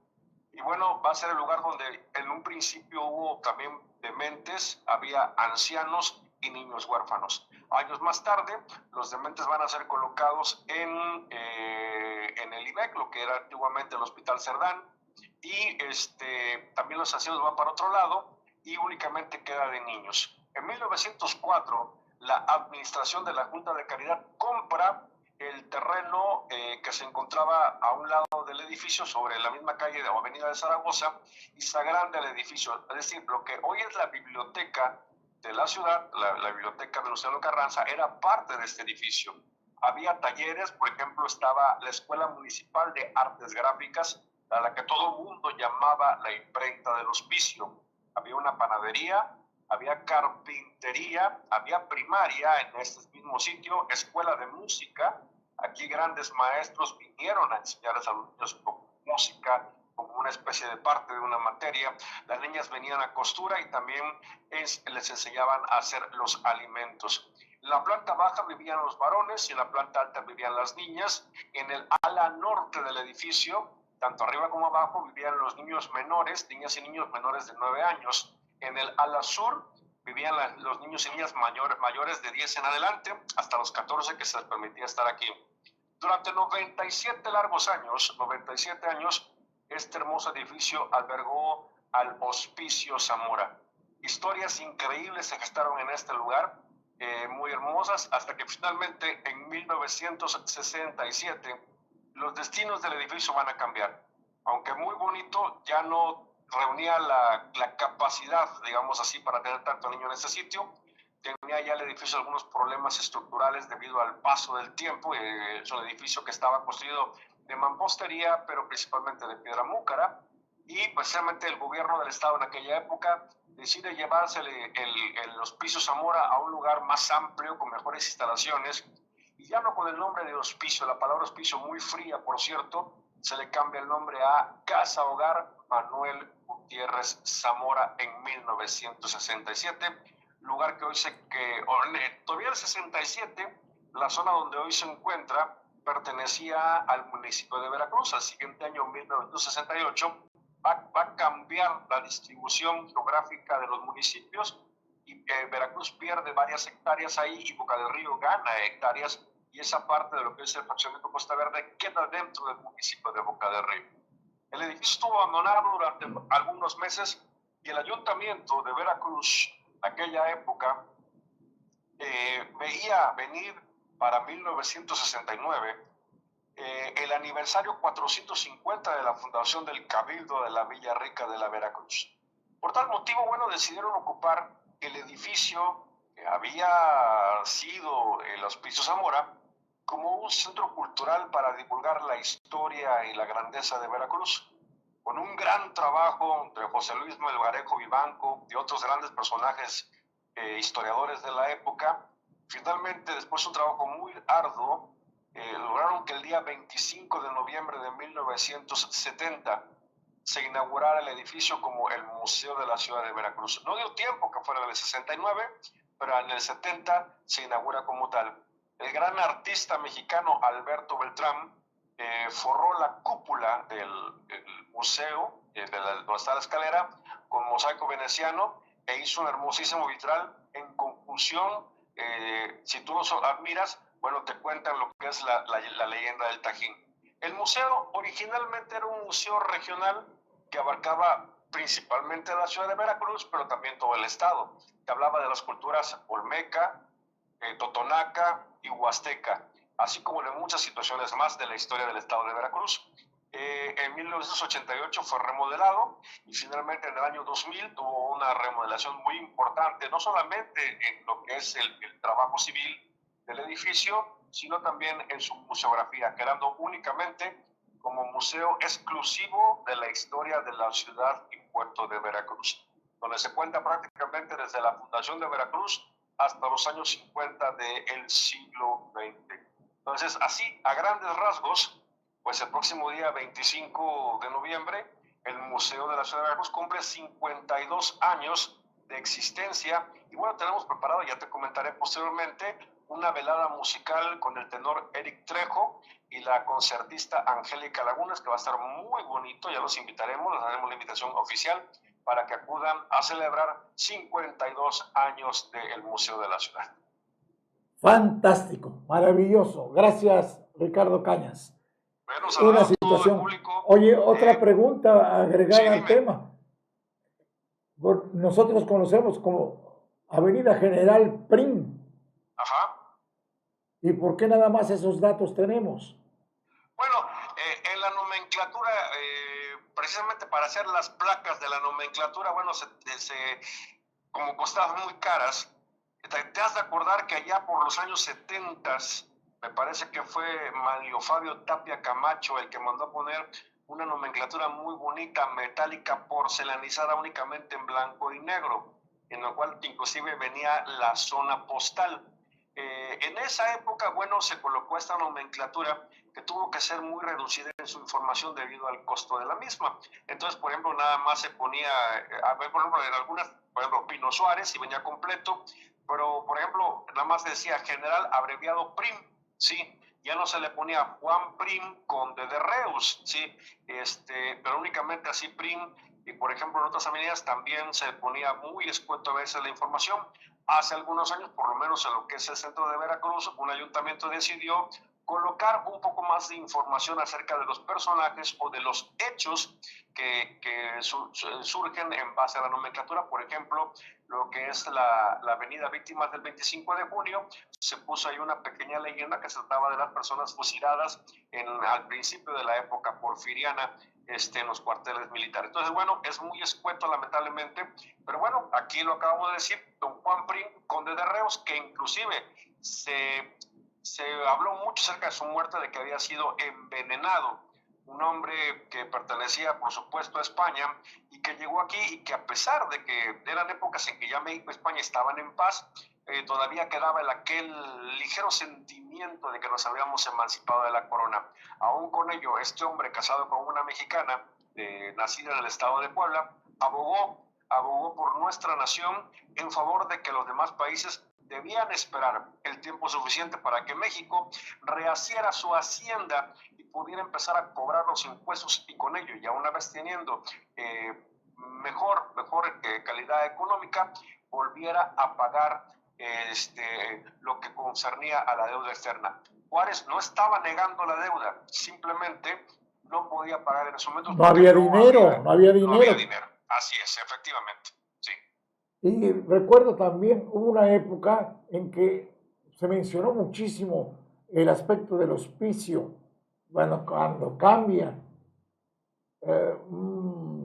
y bueno, va a ser el lugar donde en un principio hubo también dementes, había ancianos y niños huérfanos. Años más tarde, los dementes van a ser colocados en el IBEC, lo que era antiguamente el Hospital Cerdán, y también los ancianos van para otro lado y únicamente queda de niños. En 1904, la administración de la Junta de Caridad compra el terreno que se encontraba a un lado del edificio, sobre la misma calle o avenida de Zaragoza, y se agranda el edificio. Es decir, lo que hoy es la biblioteca de la ciudad, la biblioteca de Luciano Carranza, era parte de este edificio. Había talleres, por ejemplo, estaba la Escuela Municipal de Artes Gráficas, a la que todo el mundo llamaba la imprenta del hospicio. Había una panadería, había carpintería, había primaria en este mismo sitio, escuela de música. Aquí grandes maestros vinieron a enseñarles a los niños música como una especie de parte de una materia. Las niñas venían a costura y también les enseñaban a hacer los alimentos. En la planta baja vivían los varones y en la planta alta vivían las niñas. En el ala norte del edificio, tanto arriba como abajo, vivían los niños menores, niñas y niños menores de 9 años. En el ala sur vivían los niños y niñas mayores de 10 en adelante, hasta los 14 que se les permitía estar aquí. Durante 97 largos años, 97 años, este hermoso edificio albergó al Hospicio Zamora. Historias increíbles se gestaron en este lugar, muy hermosas, hasta que finalmente en 1967 los destinos del edificio van a cambiar. Aunque muy bonito, ya no reunía la capacidad, digamos así, para tener tanto niño en ese sitio. Tenía ya el edificio algunos problemas estructurales debido al paso del tiempo. Es un edificio que estaba construido de mampostería, pero principalmente de piedra múcara, y precisamente el gobierno del estado en aquella época decide llevarse el Hospicio Zamora a un lugar más amplio, con mejores instalaciones, y ya no con el nombre de hospicio, la palabra hospicio muy fría, por cierto, se le cambia el nombre a Casa Hogar Manuel Gutiérrez Zamora en 1967, lugar que hoy todavía en el 67, la zona donde hoy se encuentra pertenecía al municipio de Veracruz. Al siguiente año, 1968, va a cambiar la distribución geográfica de los municipios y Veracruz pierde varias hectáreas ahí y Boca del Río gana hectáreas, y esa parte de lo que es el fraccionamiento Costa Verde queda dentro del municipio de Boca del Río. El edificio estuvo abandonado durante algunos meses y el ayuntamiento de Veracruz, en aquella época, veía venir para 1969 el aniversario 450 de la fundación del Cabildo de la Villa Rica de la Veracruz. Por tal motivo, bueno, decidieron ocupar el edificio que había sido el Hospicio Zamora como un centro cultural para divulgar la historia y la grandeza de Veracruz. Con un gran trabajo de José Luis Melgarejo Vivanco y otros grandes personajes historiadores de la época, finalmente, después de un trabajo muy arduo, lograron que el día 25 de noviembre de 1970 se inaugurara el edificio como el Museo de la Ciudad de Veracruz. No dio tiempo que fuera en el 69, pero en el 70 se inaugura como tal. El gran artista mexicano Alberto Beltrán forró la cúpula del museo, donde está la escalera, con mosaico veneciano e hizo un hermosísimo vitral. En conclusión, si tú los admiras, bueno, te cuentan lo que es la leyenda del Tajín. El museo originalmente era un museo regional que abarcaba principalmente la ciudad de Veracruz, pero también todo el estado. Que hablaba de las culturas olmeca, totonaca y huasteca, así como de muchas situaciones más de la historia del estado de Veracruz. En 1988 fue remodelado y finalmente en el año 2000 tuvo una remodelación muy importante, no solamente en lo que es el trabajo civil del edificio, sino también en su museografía, quedando únicamente como museo exclusivo de la historia de la ciudad y puerto de Veracruz, donde se cuenta prácticamente desde la fundación de Veracruz hasta los años 50 del siglo XX. Entonces, así, a grandes rasgos, pues el próximo día 25 de noviembre, el Museo de la Ciudad de Veracruz cumple 52 años de existencia. Y bueno, tenemos preparado, ya te comentaré posteriormente, una velada musical con el tenor Eric Trejo y la concertista Angélica Lagunas, que va a estar muy bonito. Ya los invitaremos, les daremos la invitación oficial para que acudan a celebrar 52 años del Museo de la Ciudad. Fantástico, maravilloso. Gracias, Ricardo Cañas. Bueno, Una saludos a todo el situación. público. Oye, otra pregunta agregada sí, al dime. tema. Nosotros conocemos como Avenida General Prim. Ajá. ¿Y por qué nada más esos datos tenemos? Bueno, en la nomenclatura, precisamente para hacer las placas de la nomenclatura, bueno, como costaban muy caras, te has de acordar que allá por los años 70, me parece que fue Manlio Fabio Tapia Camacho el que mandó a poner una nomenclatura muy bonita, metálica, porcelanizada únicamente en blanco y negro, en lo cual inclusive venía la zona postal. En esa época, bueno, se colocó esta nomenclatura que tuvo que ser muy reducida en su información debido al costo de la misma. Entonces, por ejemplo, nada más se ponía, por ejemplo, en algunas, por ejemplo, Pino Suárez y venía completo, pero, por ejemplo, nada más decía General abreviado Prim, ¿sí? Ya no se le ponía Juan Prim, conde de Reus, ¿sí? Pero únicamente así Prim, y por ejemplo en otras avenidas también se ponía muy escueto a veces la información. Hace algunos años, por lo menos en lo que es el centro de Veracruz, un ayuntamiento decidió colocar un poco más de información acerca de los personajes o de los hechos que surgen en base a la nomenclatura. Por ejemplo, lo que es la avenida Víctimas del 25 de junio, se puso ahí una pequeña leyenda que se trataba de las personas fusiladas al principio de la época porfiriana en los cuarteles militares. Entonces, bueno, es muy escueto lamentablemente, pero bueno, aquí lo acabamos de decir, don Juan Prim, conde de Reus, que inclusive se habló mucho acerca de su muerte, de que había sido envenenado, un hombre que pertenecía por supuesto a España y que llegó aquí y que a pesar de que eran épocas en que ya México y España estaban en paz, todavía quedaba aquel ligero sentimiento de que nos habíamos emancipado de la corona. Aún con ello, este hombre casado con una mexicana, nacida en el estado de Puebla, abogó por nuestra nación en favor de que los demás países debían esperar el tiempo suficiente para que México rehaciera su hacienda y pudiera empezar a cobrar los impuestos, y con ello, ya una vez teniendo mejor calidad económica, volviera a pagar lo que concernía a la deuda externa. Juárez no estaba negando la deuda, simplemente no podía pagar en ese momento. No había dinero. No había dinero, así es, efectivamente. Y recuerdo también, hubo una época en que se mencionó muchísimo el aspecto del hospicio bueno, cuando cambian,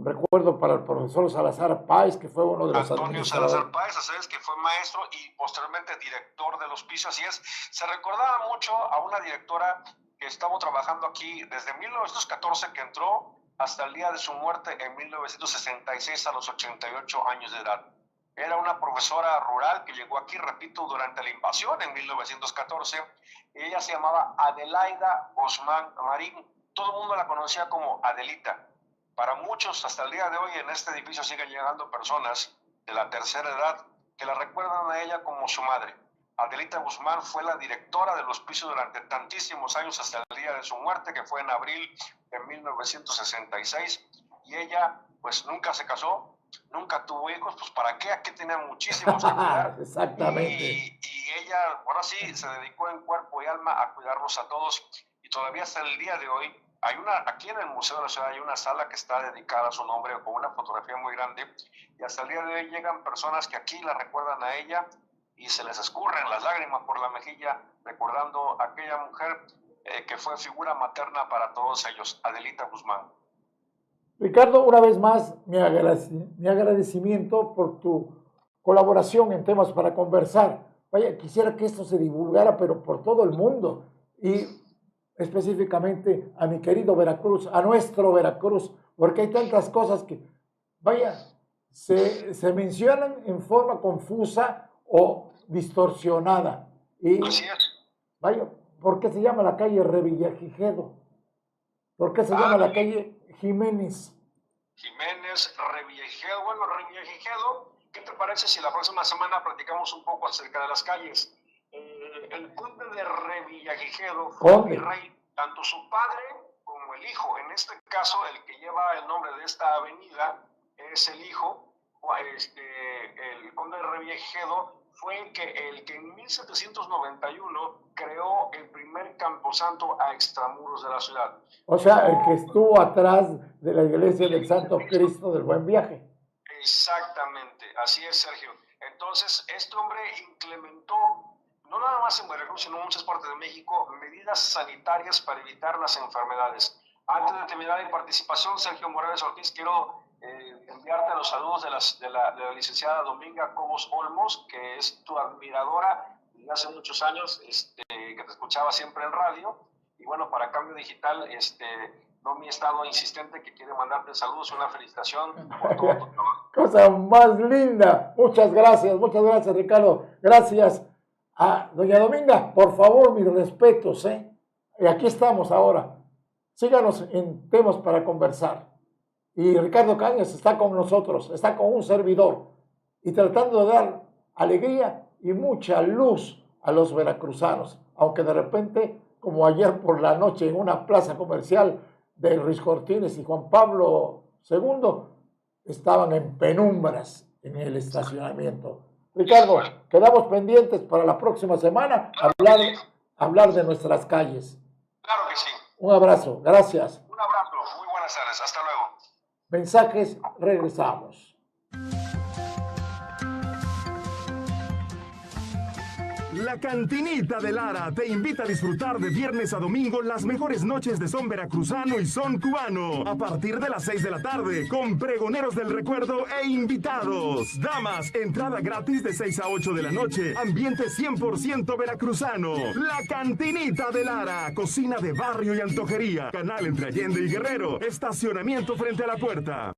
recuerdo para el profesor Salazar Páez, que fue uno de los Antonio Salazar Páez, sabes que fue maestro y posteriormente director del hospicio, así es. Se recordaba mucho a una directora que estuvo trabajando aquí desde 1914 que entró hasta el día de su muerte en 1966 a los 88 años de edad. Era una profesora rural que llegó aquí, repito, durante la invasión en 1914. Y ella se llamaba Adelaida Guzmán Marín. Todo el mundo la conocía como Adelita. Para muchos, hasta el día de hoy, en este edificio siguen llegando personas de la tercera edad que la recuerdan a ella como su madre. Adelita Guzmán fue la directora del hospicio durante tantísimos años hasta el día de su muerte, que fue en abril de 1966. Y ella, pues, nunca se casó, nunca tuvo hijos, pues ¿para qué? Aquí tenía muchísimos que cuidar. Exactamente. Y ella, ahora sí, se dedicó en cuerpo y alma a cuidarlos a todos. Y todavía hasta el día de hoy, aquí en el Museo de la Ciudad hay una sala que está dedicada a su nombre con una fotografía muy grande. Y hasta el día de hoy llegan personas que aquí la recuerdan a ella y se les escurren las lágrimas por la mejilla recordando a aquella mujer que fue figura materna para todos ellos, Adelita Guzmán. Ricardo, una vez más, mi agradecimiento por tu colaboración en Temas para Conversar. Vaya, quisiera que esto se divulgara, pero por todo el mundo, y específicamente a mi querido Veracruz, a nuestro Veracruz, porque hay tantas cosas que, vaya, se mencionan en forma confusa o distorsionada. Y, así es. Vaya, ¿por qué se llama la calle Revillagigedo? ¿Por qué se llama la calle Jiménez? Jiménez, Revillagigedo. Bueno, Revillagigedo, ¿qué te parece si la próxima semana platicamos un poco acerca de las calles? El conde de Revillagigedo fue virrey, tanto su padre como el hijo. En este caso, el que lleva el nombre de esta avenida es el hijo. El conde de Revillagigedo fue el que en 1791 creó el primer camposanto a extramuros de la ciudad. O sea, el que estuvo atrás de la iglesia del Santo Cristo del Buen Viaje. Exactamente, así es, Sergio. Entonces, este hombre implementó, no nada más en Veracruz, sino en muchas partes de México, medidas sanitarias para evitar las enfermedades. Antes de terminar mi participación, Sergio Morales Ortiz, quiero enviarte los saludos de la licenciada Dominga Cobos Olmos, que es tu admiradora desde hace muchos años, que te escuchaba siempre en radio. Y bueno, para Cambio Digital, Domi ha estado insistente que quiere mandarte saludos, una felicitación por todo tu trabajo. Cosa más linda. Muchas gracias, Ricardo. Gracias a doña Dominga. Por favor, mis respetos, Y aquí estamos ahora. Síganos en Temas para Conversar. Y Ricardo Cañas está con nosotros, está con un servidor y tratando de dar alegría y mucha luz a los veracruzanos, aunque de repente, como ayer por la noche en una plaza comercial de Ruiz Cortines y Juan Pablo II, estaban en penumbras en el estacionamiento. Ricardo, quedamos pendientes para la próxima semana hablar de nuestras calles. Claro que sí. Un abrazo, gracias. Un abrazo, muy buenas tardes, hasta luego. Mensajes, regresamos. La Cantinita de Lara te invita a disfrutar de viernes a domingo las mejores noches de son veracruzano y son cubano. A partir de las 6 de la tarde, con pregoneros del recuerdo e invitados. Damas, entrada gratis de 6 a 8 de la noche. Ambiente 100% veracruzano. La Cantinita de Lara, cocina de barrio y antojería. Canal entre Allende y Guerrero. Estacionamiento frente a la puerta.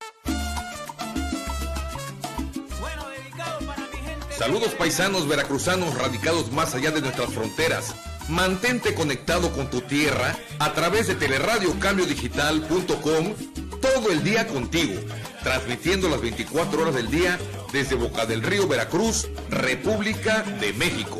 Saludos paisanos veracruzanos radicados más allá de nuestras fronteras. Mantente conectado con tu tierra a través de teleradiocambiodigital.com todo el día contigo, transmitiendo las 24 horas del día desde Boca del Río, Veracruz, República de México.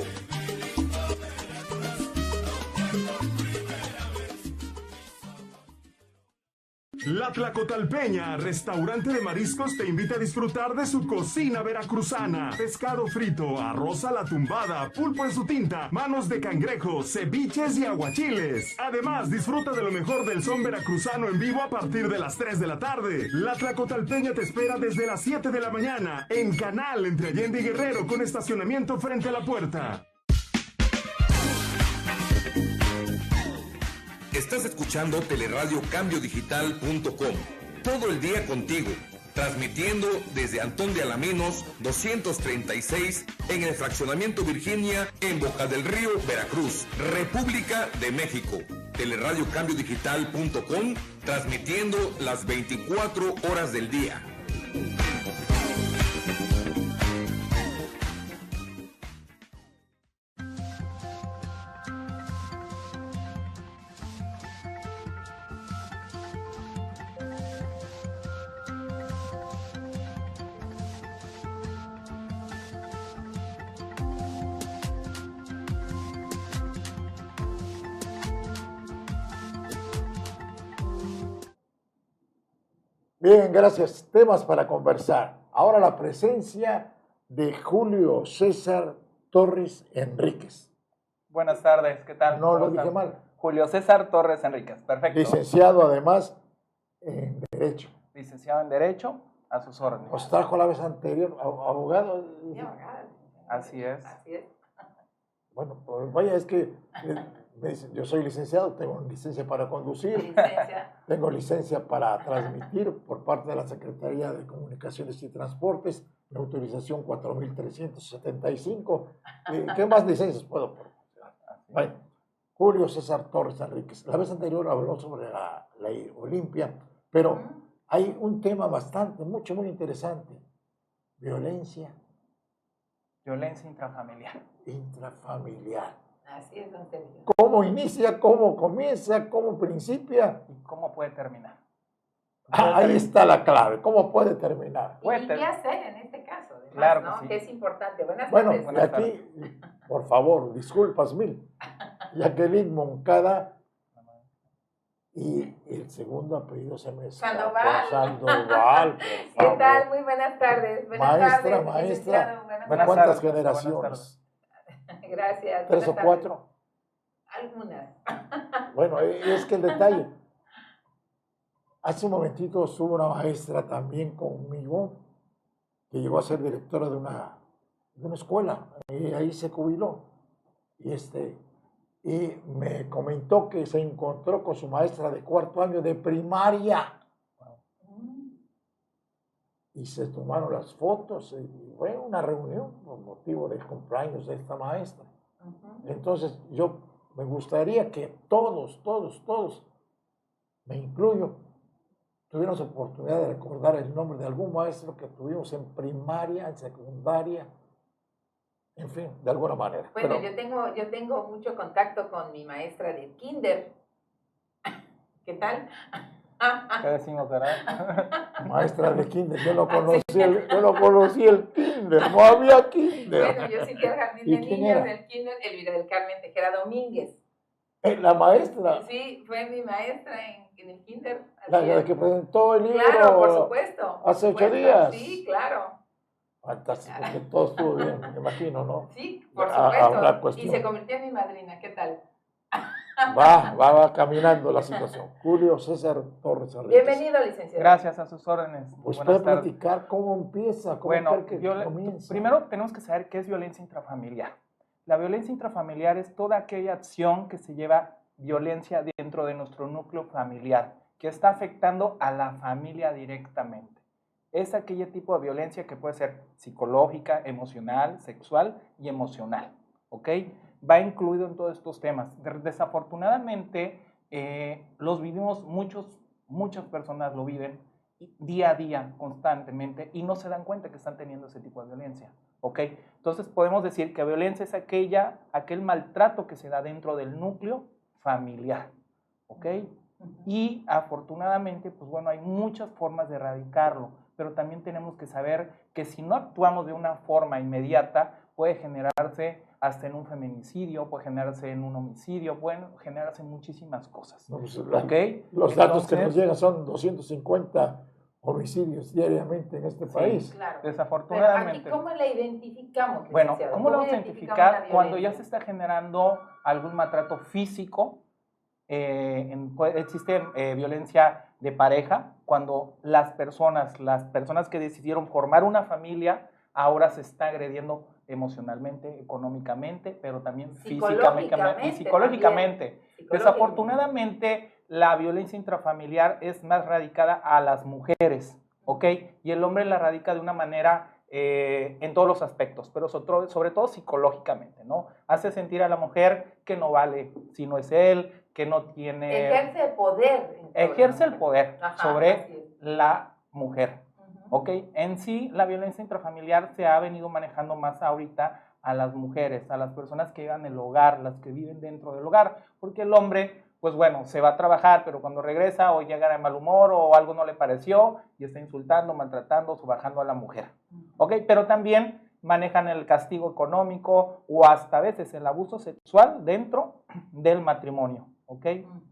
La Tlacotalpeña, restaurante de mariscos, te invita a disfrutar de su cocina veracruzana. Pescado frito, arroz a la tumbada, pulpo en su tinta, manos de cangrejo, ceviches y aguachiles. Además, disfruta de lo mejor del son veracruzano en vivo a partir de las 3 de la tarde. La Tlacotalpeña te espera desde las 7 de la mañana en Canal entre Allende y Guerrero con estacionamiento frente a la puerta. Estás escuchando teleradiocambiodigital.com. Todo el día contigo, transmitiendo desde Antón de Alaminos 236 en el Fraccionamiento Virginia en Boca del Río, Veracruz, República de México. teleradiocambiodigital.com, transmitiendo las 24 horas del día. Bien, gracias. Temas para conversar. Ahora la presencia de Julio César Torres Enríquez. Buenas tardes, ¿qué tal? No lo ¿Cómo dije están? mal. Julio César Torres Enríquez, perfecto. Licenciado además en Derecho. Licenciado en Derecho, a sus órdenes. Nos trajo la vez anterior, abogado. Así es. Bueno, pues vaya, es que me dicen, yo soy licenciado, tengo licencia para conducir, tengo licencia para transmitir por parte de la Secretaría de Comunicaciones y Transportes, mi autorización 4375. ¿Qué más licencias puedo proporcionar? Bueno, Julio César Torres Enríquez. La vez anterior habló sobre la ley Olimpia, pero hay un tema muy interesante. Violencia. Violencia intrafamiliar. Intrafamiliar. Así es, don Sergio. ¿Cómo inicia, cómo comienza, cómo principia? ¿Y cómo puede terminar? Ahí está la clave. ¿Cómo puede terminar? ¿Y qué hacer en este caso? Además, Claro ¿no? que sí. Que es importante. Buenas Bueno, tardes. y aquí, por favor, disculpas mil. Jacqueline Moncada y el segundo apellido se me escapó. Sandoval. Sandoval, por ¿Qué favor. tal? Muy buenas tardes. Buenas Maestra, tardes, maestra. licenciado. Buenas Buenas ¿Cuántas tardes, generaciones? buenas Gracias. ¿Tres o Buenas cuatro? tardes. Algunas. Bueno, es que el detalle. Hace un momentito estuvo una maestra también conmigo que llegó a ser directora de una escuela. Ahí se jubiló. Y me comentó que se encontró con su maestra de cuarto año de primaria. Y se tomaron las fotos. Y fue una reunión por motivo del cumpleaños de esta maestra. Entonces, me gustaría que todos, me incluyo, tuviéramos oportunidad de recordar el nombre de algún maestro que tuvimos en primaria, en secundaria, en fin, de alguna manera. Bueno, Pero, yo tengo mucho contacto con mi maestra de kinder. ¿Qué tal? ¿Qué decimos, verdad? maestra de kinder, yo no conocí el kinder, no había kinder. Bueno, yo sí fui al jardín ¿Y de quién niños era? del kinder, Elvira del Carmen Tejera Domínguez. La maestra, Sí, fue mi maestra en el kinder. la así es. que presentó el libro Claro, por supuesto. hace 8 supuesto. días. Sí, claro. Fantástico, que todo estuvo bien, me imagino, ¿no? Sí, por Habrá supuesto. cuestión. Y se convirtió en mi madrina. ¿Qué tal? Va caminando la situación. Julio César Torres Enríquez. Bienvenido, licenciado. Gracias, a sus órdenes. Pues Buenas puede tardes. platicar cómo empieza, cómo Bueno, cree que comienza. primero tenemos que saber qué es violencia intrafamiliar. La violencia intrafamiliar es toda aquella acción que se lleva violencia dentro de nuestro núcleo familiar, que está afectando a la familia directamente. Es aquel tipo de violencia que puede ser psicológica, emocional, sexual y emocional, ¿ok? Va incluido en todos estos temas. Desafortunadamente, los vivimos muchas personas lo viven día a día, constantemente, y no se dan cuenta que están teniendo ese tipo de violencia, ¿ok? Entonces podemos decir que violencia es aquel maltrato que se da dentro del núcleo familiar, ¿ok? Y afortunadamente, pues bueno, hay muchas formas de erradicarlo, pero también tenemos que saber que si no actuamos de una forma inmediata, puede generarse hasta en un feminicidio, puede generarse en un homicidio, pueden generarse muchísimas cosas. No, pues, ¿Okay? Los datos que nos llegan son 250 homicidios diariamente en este país. Claro. Desafortunadamente. Pero aquí, ¿cómo la identificamos, Bueno, licenciado? ¿cómo lo vamos a identificamos identificar? la Cuando ya violencia? se está generando algún maltrato físico, existe violencia de pareja, cuando las personas que decidieron formar una familia, ahora se está agrediendo emocionalmente, económicamente, pero también Psicológicamente y psicológicamente. también. Desafortunadamente, la violencia intrafamiliar es más radicada a las mujeres, ¿ok? Y el hombre la radica de una manera en todos los aspectos, pero sobre todo psicológicamente, ¿no? Hace sentir a la mujer que no vale si no es él, que no tiene... Ejerce el poder. Ejerce el poder sobre así la mujer, ¿ok? En sí, la violencia intrafamiliar se ha venido manejando más ahorita a las mujeres, a las personas que llevan el hogar, las que viven dentro del hogar, porque el hombre, pues bueno, se va a trabajar, pero cuando regresa o llega de mal humor o algo no le pareció y está insultando, maltratando, subajando a la mujer, ¿ok? Pero también manejan el castigo económico o hasta a veces el abuso sexual dentro del matrimonio, ¿ok?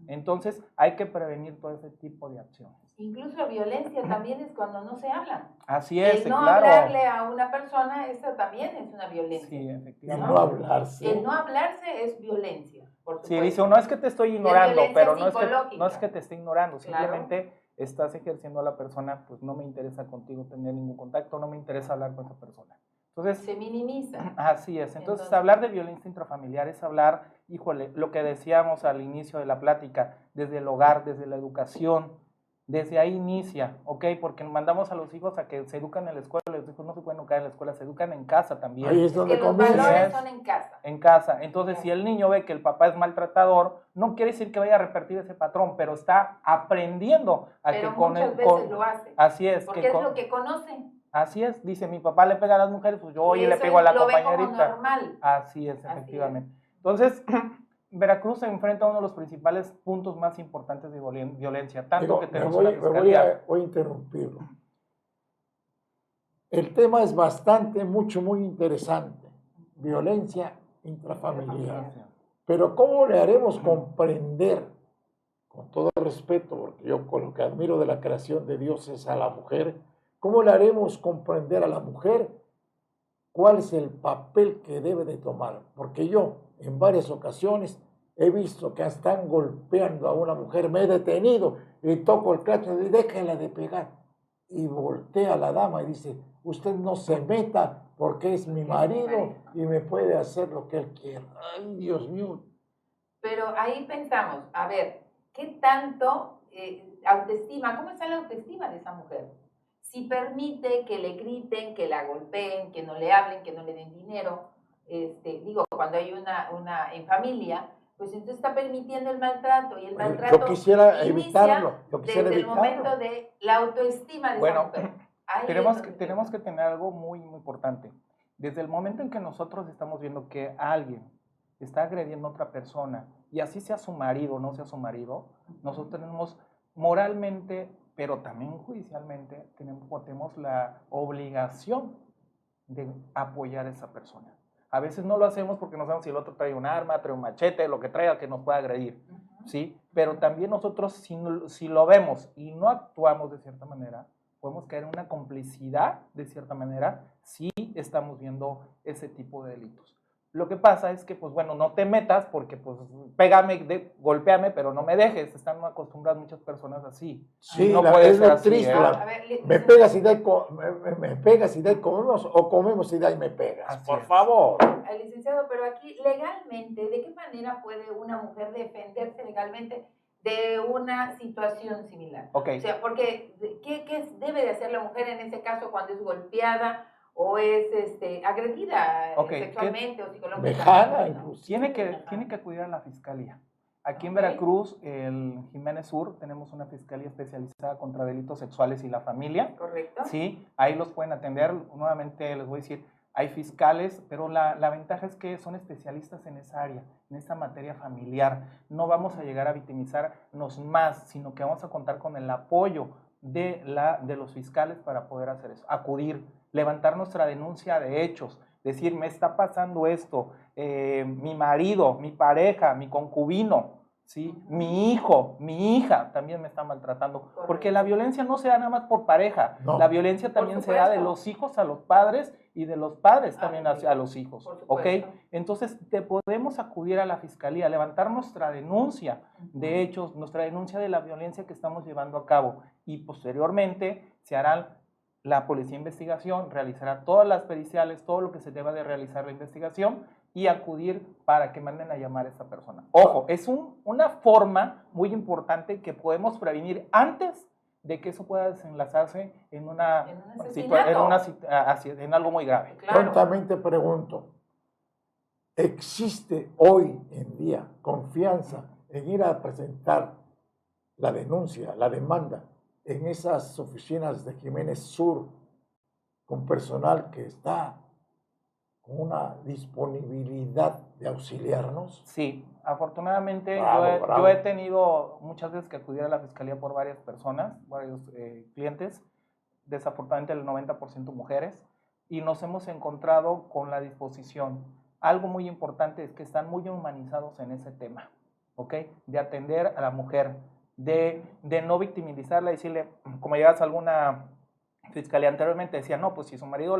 Entonces hay que prevenir todo ese tipo de acciones. Incluso violencia también es cuando no se habla. Así es, el no claro. hablarle a una persona, eso también es una violencia. Sí, El efectivamente. no hablarse. El no hablarse es violencia, por supuesto. Sí, dice uno, es que te estoy ignorando, violencia pero psicológica. no es que te esté ignorando, Claro. simplemente estás ejerciendo a la persona, pues no me interesa contigo tener ningún contacto, no me interesa hablar con esa persona. Entonces, se minimiza. así es. Entonces, hablar de violencia intrafamiliar es hablar, híjole, lo que decíamos al inicio de la plática, desde el hogar, desde la educación, desde ahí inicia, ¿ok? Porque mandamos a los hijos a que se educan en la escuela, los hijos no se pueden educar en la escuela, se educan en casa también. Ahí es donde que los comienza. valores son en casa. En casa. Entonces, si el niño ve que el papá es maltratador, no quiere decir que vaya a repetir ese patrón, pero está aprendiendo a Pero que con muchas veces lo hace. Así es. Porque que es con, lo que conocen. Así es, dice, mi papá le pega a las mujeres, pues yo Y hoy le eso pego a la lo ve como compañerita. normal. Así es, Así efectivamente. Entonces, Veracruz se enfrenta a uno de los principales puntos más importantes de violencia, tanto Digo, que tenemos voy una fiscalía. a interrumpirlo. El tema es muy interesante. Violencia intrafamiliar. Pero ¿cómo le haremos comprender, con todo el respeto, porque yo con lo que admiro de la creación de Dios es a la mujer, cómo le haremos comprender a la mujer cuál es el papel que debe de tomar? Porque yo en varias ocasiones he visto que están golpeando a una mujer, me he detenido y toco el claxon y déjenla de pegar. Y voltea a la dama y dice, usted no se meta porque es mi marido y me puede hacer lo que él quiera. Ay, Dios mío. Pero ahí pensamos, a ver, ¿qué tanto autoestima, cómo está la autoestima de esa mujer? Si permite que le griten, que la golpeen, que no le hablen, que no le den dinero, digo, cuando hay una en familia, pues entonces está permitiendo el maltrato y el maltrato yo quisiera inicia evitarlo. desde el momento de la autoestima de esa mujer. Tenemos que tener algo muy, muy importante. Desde el momento en que nosotros estamos viendo que alguien está agrediendo a otra persona, y así sea su marido o no sea su marido, nosotros tenemos moralmente, pero también judicialmente, tenemos la obligación de apoyar a esa persona. A veces no lo hacemos porque no sabemos si el otro trae un arma, trae un machete, lo que traiga que nos pueda agredir, ¿sí? Pero también nosotros, si lo vemos y no actuamos de cierta manera, podemos caer en una complicidad, de cierta manera, si estamos viendo ese tipo de delitos. Lo que pasa es que, pues bueno, no te metas porque, pues, pégame, golpéame, pero no me dejes. Están acostumbradas muchas personas así. Sí, no puede es ser lo así, triste. ¿eh? Me pegas y de ahí me pegas y de ahí comemos, o comemos y de ahí me pegas. Así Por es. favor. Licenciado, pero aquí legalmente, ¿de qué manera puede una mujer defenderse legalmente de una situación similar? Okay. O sea, porque ¿qué debe de hacer la mujer en ese caso cuando es golpeada o es agredida sexualmente o psicológicamente? Vejada, incluso. Tiene que acudir a la fiscalía. Aquí en Veracruz, el Jiménez Sur, tenemos una fiscalía especializada contra delitos sexuales y la familia. Correcto. Sí, ahí los pueden atender. Nuevamente les voy a decir, hay fiscales, pero la ventaja es que son especialistas en esa área, en esa materia familiar. No vamos a llegar a victimizarnos más, sino que vamos a contar con el apoyo de los fiscales para poder hacer eso. Acudir, levantar nuestra denuncia de hechos, decir, me está pasando esto, mi marido, mi pareja, mi concubino, ¿sí? Mi hijo, mi hija también me está maltratando. Correcto. Porque la violencia no se da nada más por pareja, no. La violencia también se da de los hijos a los padres y de los padres también a los hijos, ¿ok? Entonces, te podemos acudir a la fiscalía, levantar nuestra denuncia de hechos, nuestra denuncia de la violencia que estamos llevando a cabo y posteriormente se harán La policía de investigación realizará todas las periciales, todo lo que se deba de realizar la investigación y acudir para que manden a llamar a esta persona. Ojo, es una forma muy importante que podemos prevenir antes de que eso pueda desenlazarse en en algo muy grave. Claro. Prontamente pregunto, ¿existe hoy en día confianza en ir a presentar la denuncia, la demanda en esas oficinas de Jiménez Sur con personal que está con una disponibilidad de auxiliarnos? Sí, afortunadamente Bravo. yo he tenido muchas veces que acudir a la fiscalía por varias personas, varios clientes, desafortunadamente el 90% mujeres, y nos hemos encontrado con la disposición. Algo muy importante es que están muy humanizados en ese tema, ¿ok? De atender a la mujer, de no victimizarla, decirle, como llegas a alguna fiscalía anteriormente, decía, no, pues si su marido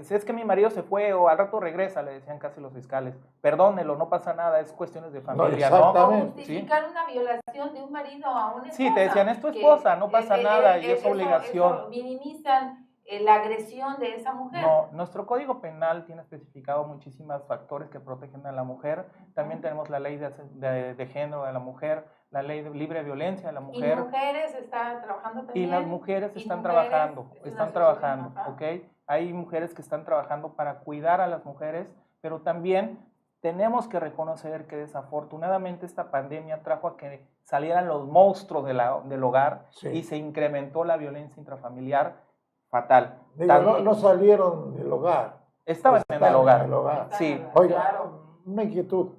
si es que mi marido se fue o al rato regresa, le decían casi los fiscales, perdónelo, no pasa nada, es cuestiones de familia, ¿no? Exactamente. O justificar una violación de un marido a una esposa. Sí, te decían, es tu esposa, no pasa nada y es obligación. Eso minimizan la agresión de esa mujer. No, nuestro Código Penal tiene especificado muchísimos factores que protegen a la mujer. También tenemos la ley de género de la mujer, la ley de libre violencia de la mujer. Y mujeres están trabajando también. Y las mujeres están mujeres, trabajando, ¿ok? Hay mujeres que están trabajando para cuidar a las mujeres, pero también tenemos que reconocer que desafortunadamente esta pandemia trajo a que salieran los monstruos del hogar, Sí. y se incrementó la violencia intrafamiliar fatal. Digo, no salieron del hogar. Estaban en el hogar. Sí. Sí. Oiga, Claro. una inquietud.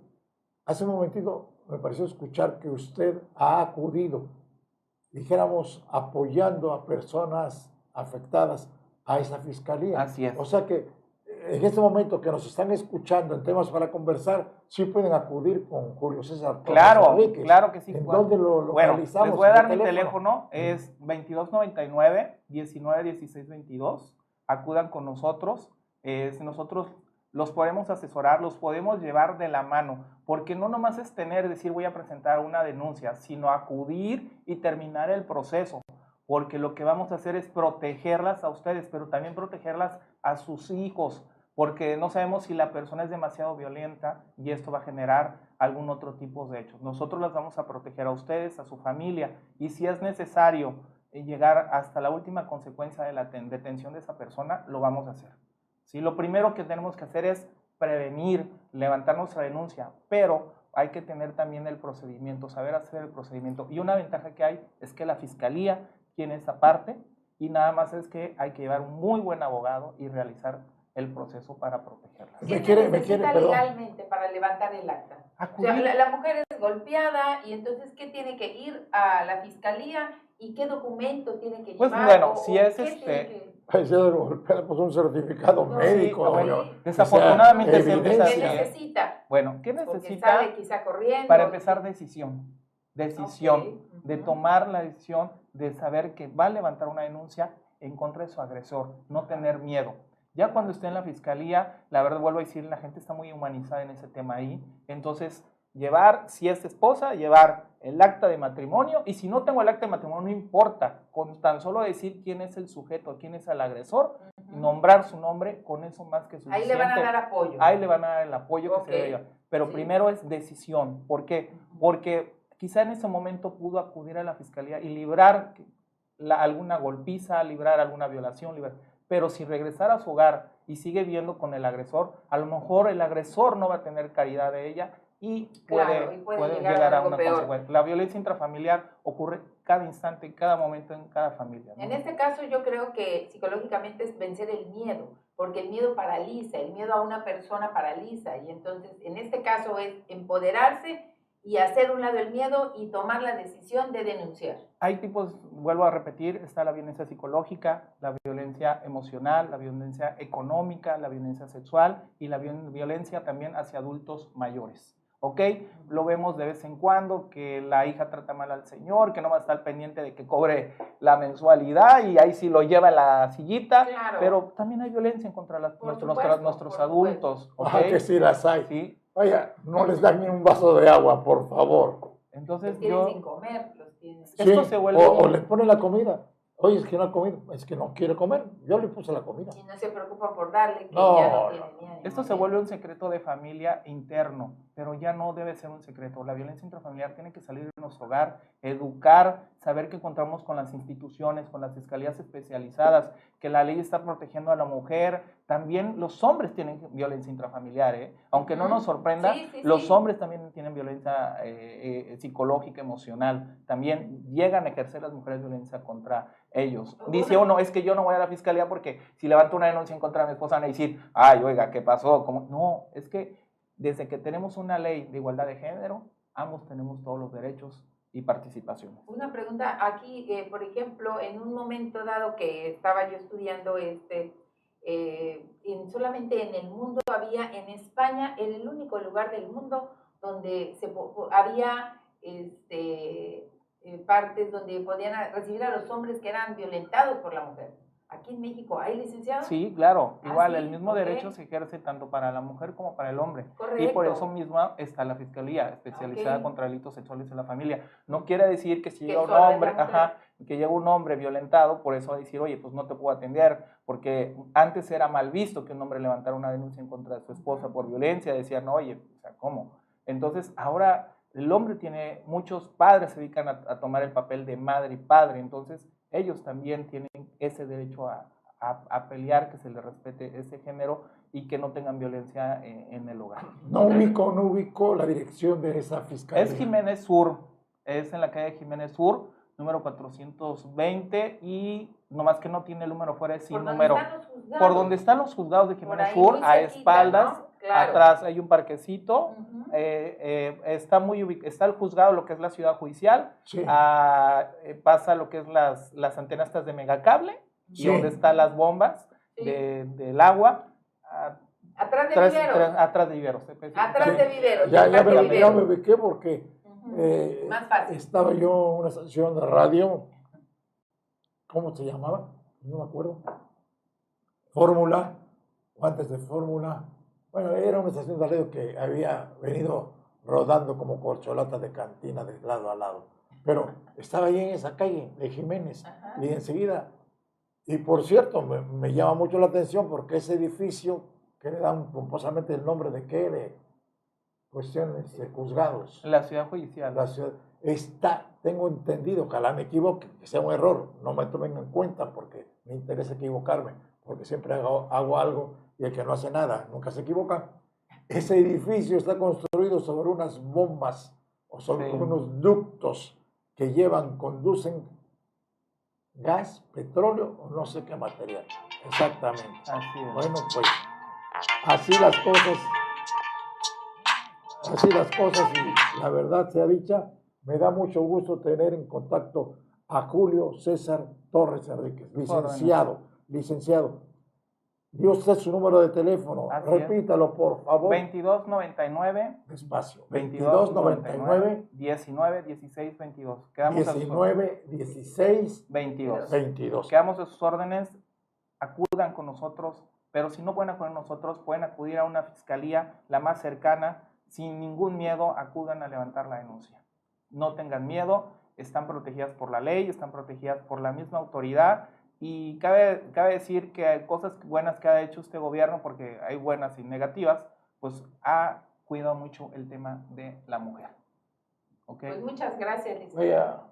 Hace un momentito me pareció escuchar que usted ha acudido, dijéramos, apoyando a personas afectadas a esa fiscalía. Así es. O sea que en este momento que nos están escuchando en temas para conversar, sí pueden acudir con Julio César Torres Claro, Enríquez. claro que sí. ¿En dónde lo Bueno, localizamos? les voy a ¿En dar qué mi teléfono, es 2299-191622. Acudan con nosotros, nosotros los podemos asesorar, los podemos llevar de la mano, porque no nomás es decir voy a presentar una denuncia, sino acudir y terminar el proceso, porque lo que vamos a hacer es protegerlas a ustedes, pero también protegerlas a sus hijos, porque no sabemos si la persona es demasiado violenta y esto va a generar algún otro tipo de hechos. Nosotros las vamos a proteger a ustedes, a su familia, y si es necesario llegar hasta la última consecuencia de la detención de esa persona, lo vamos a hacer. ¿Sí? Lo primero que tenemos que hacer es prevenir, levantar nuestra denuncia, pero hay que tener también el procedimiento, saber hacer el procedimiento. Y una ventaja que hay es que la fiscalía tiene esa parte, y nada más es que hay que llevar un muy buen abogado y realizar el proceso para protegerla. ¿Qué se necesita legalmente para levantar el acta? O sea, la mujer es golpeada y entonces, ¿qué tiene que ir a la fiscalía y qué documento tiene que llevar? Pues bueno, si es Pues un certificado médico. Sí, bueno, desafortunadamente siempre es así. ¿Qué necesita? Bueno, ¿qué Porque necesita? sale quizá corriendo. Para empezar, decisión, Okay. de tomar la decisión de saber que va a levantar una denuncia en contra de su agresor, no tener miedo. Ya cuando esté en la fiscalía, la verdad vuelvo a decir, la gente está muy humanizada en ese tema ahí, entonces llevar, si es esposa, llevar el acta de matrimonio, y si no tengo el acta de matrimonio, no importa, con tan solo decir quién es el sujeto, quién es el agresor, nombrar su nombre, con eso más que suficiente. Ahí le van a dar apoyo. Ahí le van a dar el apoyo que se debe llevar. Pero primero es decisión. ¿Por qué? Porque quizá en ese momento pudo acudir a la fiscalía y librar alguna golpiza, librar alguna violación, pero si regresara a su hogar y sigue viviendo con el agresor, a lo mejor el agresor no va a tener caridad de ella y puede llegar a una consecuencia. La violencia intrafamiliar ocurre cada instante, en cada momento, en cada familia, ¿no? En este caso yo creo que psicológicamente es vencer el miedo, porque el miedo paraliza, el miedo a una persona paraliza, y entonces en este caso es empoderarse y hacer un lado el miedo y tomar la decisión de denunciar. Hay tipos, vuelvo a repetir, está la violencia psicológica, la violencia emocional, la violencia económica, la violencia sexual y la violencia también hacia adultos mayores. ¿Ok? Lo vemos de vez en cuando, que la hija trata mal al señor, que no va a estar pendiente de que cobre la mensualidad y ahí sí lo lleva a la sillita, Claro. Pero también hay violencia en contra de nuestros adultos. ¿Ok? Que sí las hay. Sí. Vaya, no les dan ni un vaso de agua, por favor. Entonces los tienen sin comer, los tienen. Esto se vuelve o les ponen la comida. Oye, es que no ha comido, es que no quiere comer. Yo le puse la comida. Y no se preocupa por darle, que No, ya no no. tiene ni ánimo. Esto se vuelve un secreto de familia interno, pero ya no debe ser un secreto. La violencia intrafamiliar tiene que salir de nuestro hogar, educar, saber que contamos con las instituciones, con las fiscalías especializadas, que la ley está protegiendo a la mujer. También los hombres tienen violencia intrafamiliar, ¿eh? Aunque no nos sorprenda, Sí, sí, los sí. hombres también tienen violencia psicológica, emocional. También llegan a ejercer las mujeres violencia contra ellos. Dice uno, es que yo no voy a la fiscalía porque si levanto una denuncia en contra de mi esposa van a decir, ay, oiga, ¿qué pasó? ¿Cómo? No, es que desde que tenemos una ley de igualdad de género, ambos tenemos todos los derechos y participación. Una pregunta aquí, por ejemplo, en un momento dado que estaba yo estudiando solamente en el mundo había, en España, el único lugar del mundo donde había partes donde podían recibir a los hombres que eran violentados por la mujer. Aquí en México, ¿hay licenciado? Sí, claro, igual sí, el mismo ok. derecho se ejerce tanto para la mujer como para el hombre. Correcto. Y por eso mismo está la Fiscalía especializada Ok. contra delitos sexuales en la familia. No quiere decir que si llega un solo es la hombre, mujer. que llega un hombre violentado, por eso va a decir, oye, pues no te puedo atender, porque antes era mal visto que un hombre levantara una denuncia en contra de su esposa por violencia, decían, oye, o sea, ¿cómo? Entonces, ahora el hombre tiene, muchos padres se dedican a tomar el papel de madre y padre, entonces ellos también tienen ese derecho a pelear, que se les respete ese género y que no tengan violencia en el hogar. No ubico la dirección de esa fiscalía. Es Jiménez Sur, es en la calle Jiménez Sur, número 420, y nomás que no tiene el número fuera, es sin número. Por donde están los juzgados de Jiménez ahí, Sur, muy a cerquita, espaldas, ¿no? Claro. atrás hay un parquecito, Ujú. está el juzgado, lo que es la ciudad judicial, Sí. pasa lo que es las antenas estas de megacable, Sí. y donde están las bombas Sí. del agua, Atrás de atrás Viveros. atrás de Viveros. Atrás de Viveros. Ya del Parque me Viveros. ubiqué porque Ujú. Más fácil. estaba yo en una estación de radio, ¿cómo se llamaba? No me acuerdo. Fórmula, o antes de Fórmula. Bueno, era una estación de radio que había venido rodando como corcholata de cantina de lado a lado. Pero estaba ahí en esa calle de Jiménez. Ajá. Y enseguida, y por cierto, me llama mucho la atención porque ese edificio, que le dan pomposamente el nombre de qué, de cuestiones de juzgados. La ciudad judicial. La ciudad está, tengo entendido, ojalá me equivoque, que sea un error, no me tomen en cuenta porque me interesa equivocarme, porque siempre hago algo y el que no hace nada nunca se equivoca. Ese edificio está construido sobre unas bombas o sobre Sí. unos ductos que conducen gas, petróleo o no sé qué material. Exactamente. Así es. Bueno, pues así las cosas y la verdad sea dicha, me da mucho gusto tener en contacto a Julio César Torres Enríquez, licenciado. Dio usted su número de teléfono, Así repítalo por favor. 2299 Despacio. 2299 19 16 22. Quedamos a sus 19 16 22. 22. Quedamos a sus órdenes, acudan con nosotros, pero si no pueden acudir con nosotros, pueden acudir a una fiscalía, la más cercana, sin ningún miedo, acudan a levantar la denuncia. No tengan miedo, están protegidas por la ley, están protegidas por la misma autoridad, y cabe decir que hay cosas buenas que ha hecho este gobierno, porque hay buenas y negativas, pues ha cuidado mucho el tema de la mujer. ¿Okay? Pues muchas gracias, licenciado.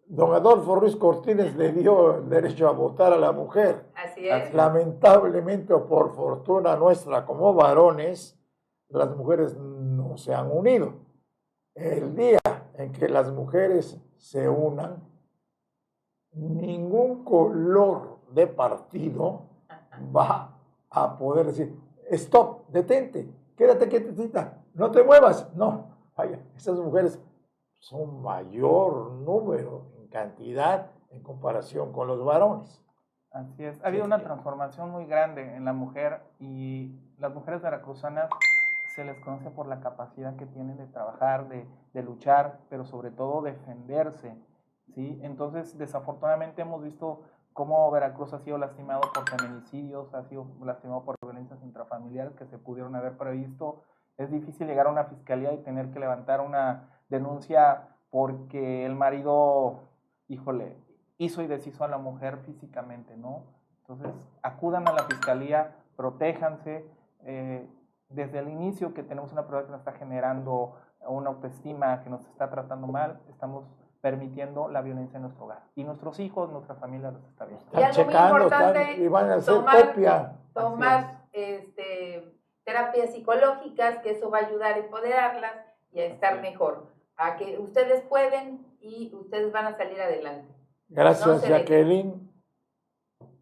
Don Adolfo Ruiz Cortines le dio el derecho a votar a la mujer. Así es. Lamentablemente o por fortuna nuestra como varones, las mujeres no se han unido. El día en que las mujeres se unan, ningún color de partido va a poder decir, stop, detente, quédate quietecita, no te muevas. No, vaya, esas mujeres son mayor número en cantidad en comparación con los varones. Así es. Ha habido una transformación muy grande en la mujer, y las mujeres veracruzanas se les conoce por la capacidad que tienen de trabajar, de luchar, pero sobre todo defenderse, ¿sí? Entonces, desafortunadamente hemos visto cómo Veracruz ha sido lastimado por feminicidios, ha sido lastimado por violencias intrafamiliares que se pudieron haber previsto. Es difícil llegar a una fiscalía y tener que levantar una denuncia porque el marido, híjole, hizo y deshizo a la mujer físicamente, ¿no? Entonces, acudan a la fiscalía, protéjanse. Desde el inicio que tenemos una prueba que nos está generando una autoestima, que nos está tratando mal, estamos permitiendo la violencia en nuestro hogar. Y nuestros hijos, nuestra familia los está viendo. Están checando, y van a hacer copia. Tomar terapias psicológicas, que eso va a ayudar a empoderarlas y a estar mejor. A que ustedes pueden y ustedes van a salir adelante. Gracias, Jacqueline.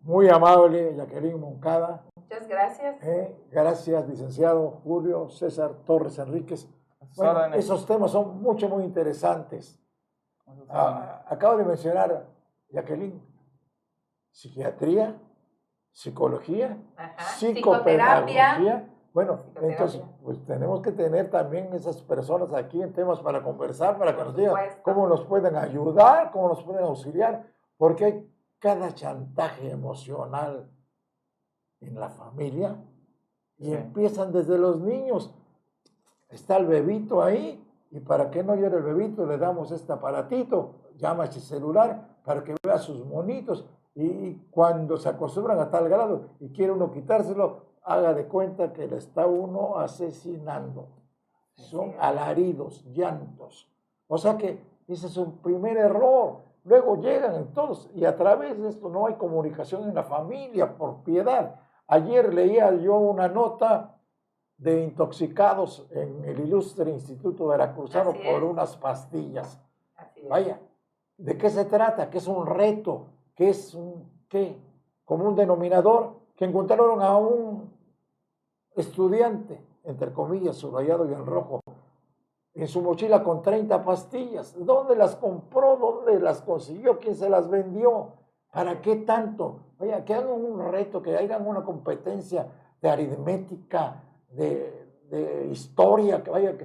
Muy amable, Jacqueline Moncada. Muchas gracias. Gracias, licenciado Julio César Torres Enríquez. Bueno, esos temas son muy interesantes. Acabo de mencionar, Jacqueline, psiquiatría, psicología, psicopedagogía. Bueno, entonces, pues tenemos que tener también esas personas aquí en temas para conversar, para que nos digan cómo nos pueden ayudar, cómo nos pueden auxiliar, porque hay cada chantaje emocional en la familia y empiezan desde los niños. Está el bebito ahí y para que no llore el bebito le damos este aparatito, llama ese celular para que vea sus monitos y cuando se acostumbran a tal grado y quiere uno quitárselo, haga de cuenta que le está uno asesinando. Son alaridos, llantos. O sea que ese es un primer error. Luego llegan todos y a través de esto no hay comunicación en la familia por piedad. Ayer leía yo una nota de intoxicados en el ilustre Instituto Veracruzano por unas pastillas. Vaya, ¿de qué se trata? ¿Qué es un reto? ¿Qué es un qué? Como un denominador que encontraron a un estudiante, entre comillas, subrayado y en rojo, en su mochila con 30 pastillas. ¿Dónde las compró? ¿Dónde las consiguió? ¿Quién se las vendió? ¿Para qué tanto? Vaya, que hagan un reto, que hagan una competencia de aritmética, de historia, que vaya,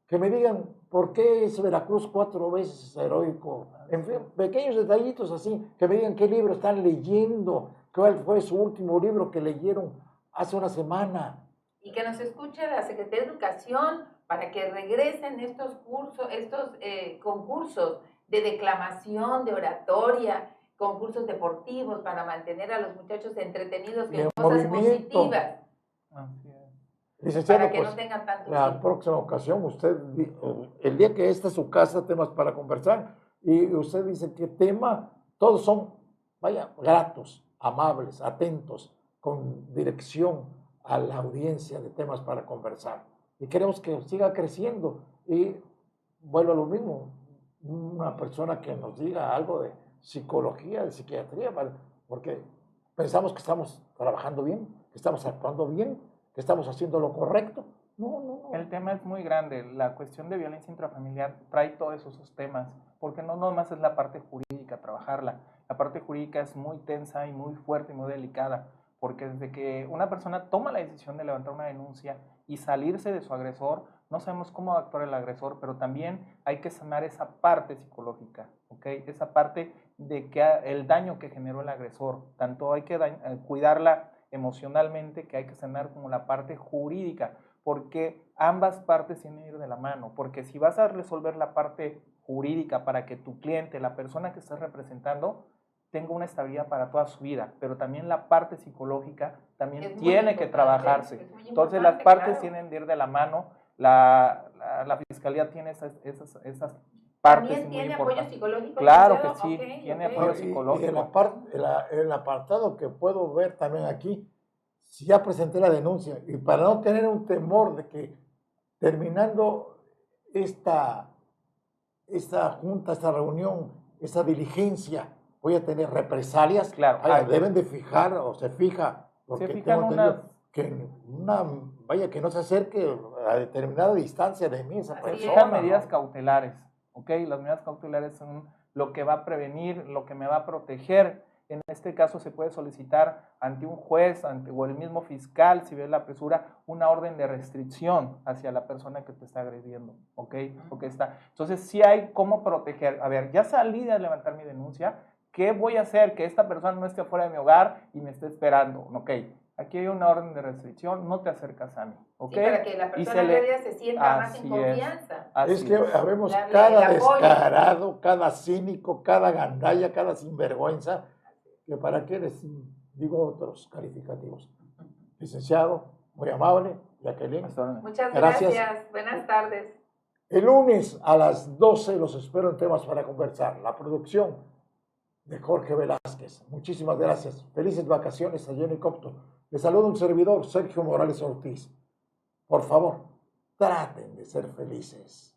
que me digan por qué es Veracruz 4 veces heroico. En fin, pequeños detallitos así, que me digan qué libro están leyendo, cuál fue su último libro que leyeron hace una semana. Y que nos escuche la Secretaría de Educación para que regresen estos cursos, estos concursos de declamación, de oratoria, concursos deportivos para mantener a los muchachos entretenidos en cosas positivas. Licenciado, para que pues, no tengan tanto la tiempo. próxima ocasión, usted, el día que esta es su casa, temas para conversar, y usted dice qué tema, todos son, vaya, gratos, amables, atentos, con dirección a la audiencia de temas para conversar. Y queremos que siga creciendo. Y vuelvo a lo mismo, una persona que nos diga algo de psicología, de psiquiatría, porque pensamos que estamos trabajando bien, que estamos actuando bien, que estamos haciendo lo correcto. No. El tema es muy grande. La cuestión de violencia intrafamiliar trae todos esos temas, porque no nomás es la parte jurídica, trabajarla. La parte jurídica es muy tensa y muy fuerte y muy delicada, porque desde que una persona toma la decisión de levantar una denuncia y salirse de su agresor, no sabemos cómo va a actuar el agresor, pero también hay que sanar esa parte psicológica, ¿ok? Esa parte de que el daño que generó el agresor. Tanto hay que cuidarla emocionalmente, que hay que sanar como la parte jurídica, porque ambas partes tienen que ir de la mano, porque si vas a resolver la parte jurídica para que tu cliente, la persona que estás representando, tenga una estabilidad para toda su vida, pero también la parte psicológica también tiene que trabajarse. Entonces las partes tienen que ir de la mano, la fiscalía tiene esas partes ¿También tiene apoyo psicológico? Claro que sí, tiene apoyo psicológico. Y el apartado que puedo ver también aquí, si ya presenté la denuncia, y para no tener un temor de que terminando esta junta, esta reunión, esta diligencia, voy a tener represalias, claro, deben de fijar o se fija, porque tengo entendido que no se acerque a determinada distancia de mí esa persona. Fijan medidas cautelares, ¿ok? Las medidas cautelares son lo que va a prevenir, lo que me va a proteger. En este caso se puede solicitar ante un juez o el mismo fiscal, si ve la apresura, una orden de restricción hacia la persona que te está agrediendo, ¿ok? Entonces sí hay cómo proteger. A ver, ya salí de levantar mi denuncia, ¿qué voy a hacer? Que esta persona no esté fuera de mi hogar y me esté esperando, ¿ok? Aquí hay una orden de restricción, no te acercas a mí, ¿ok? Sí, para que la persona agredida se sienta más en confianza. Es que habemos Darle cada el apoyo. descarado, cada cínico, cada gandalla, cada sinvergüenza, que para qué les digo otros calificativos. Licenciado, muy amable, Jacqueline. Muchas Gracias. gracias. Buenas tardes. El lunes a las 12 los espero en Temas para Conversar. La producción de Jorge Velázquez. Muchísimas gracias. Felices vacaciones allá en el Copto. Les saluda un servidor, Sergio Morales Ortiz. Por favor, traten de ser felices.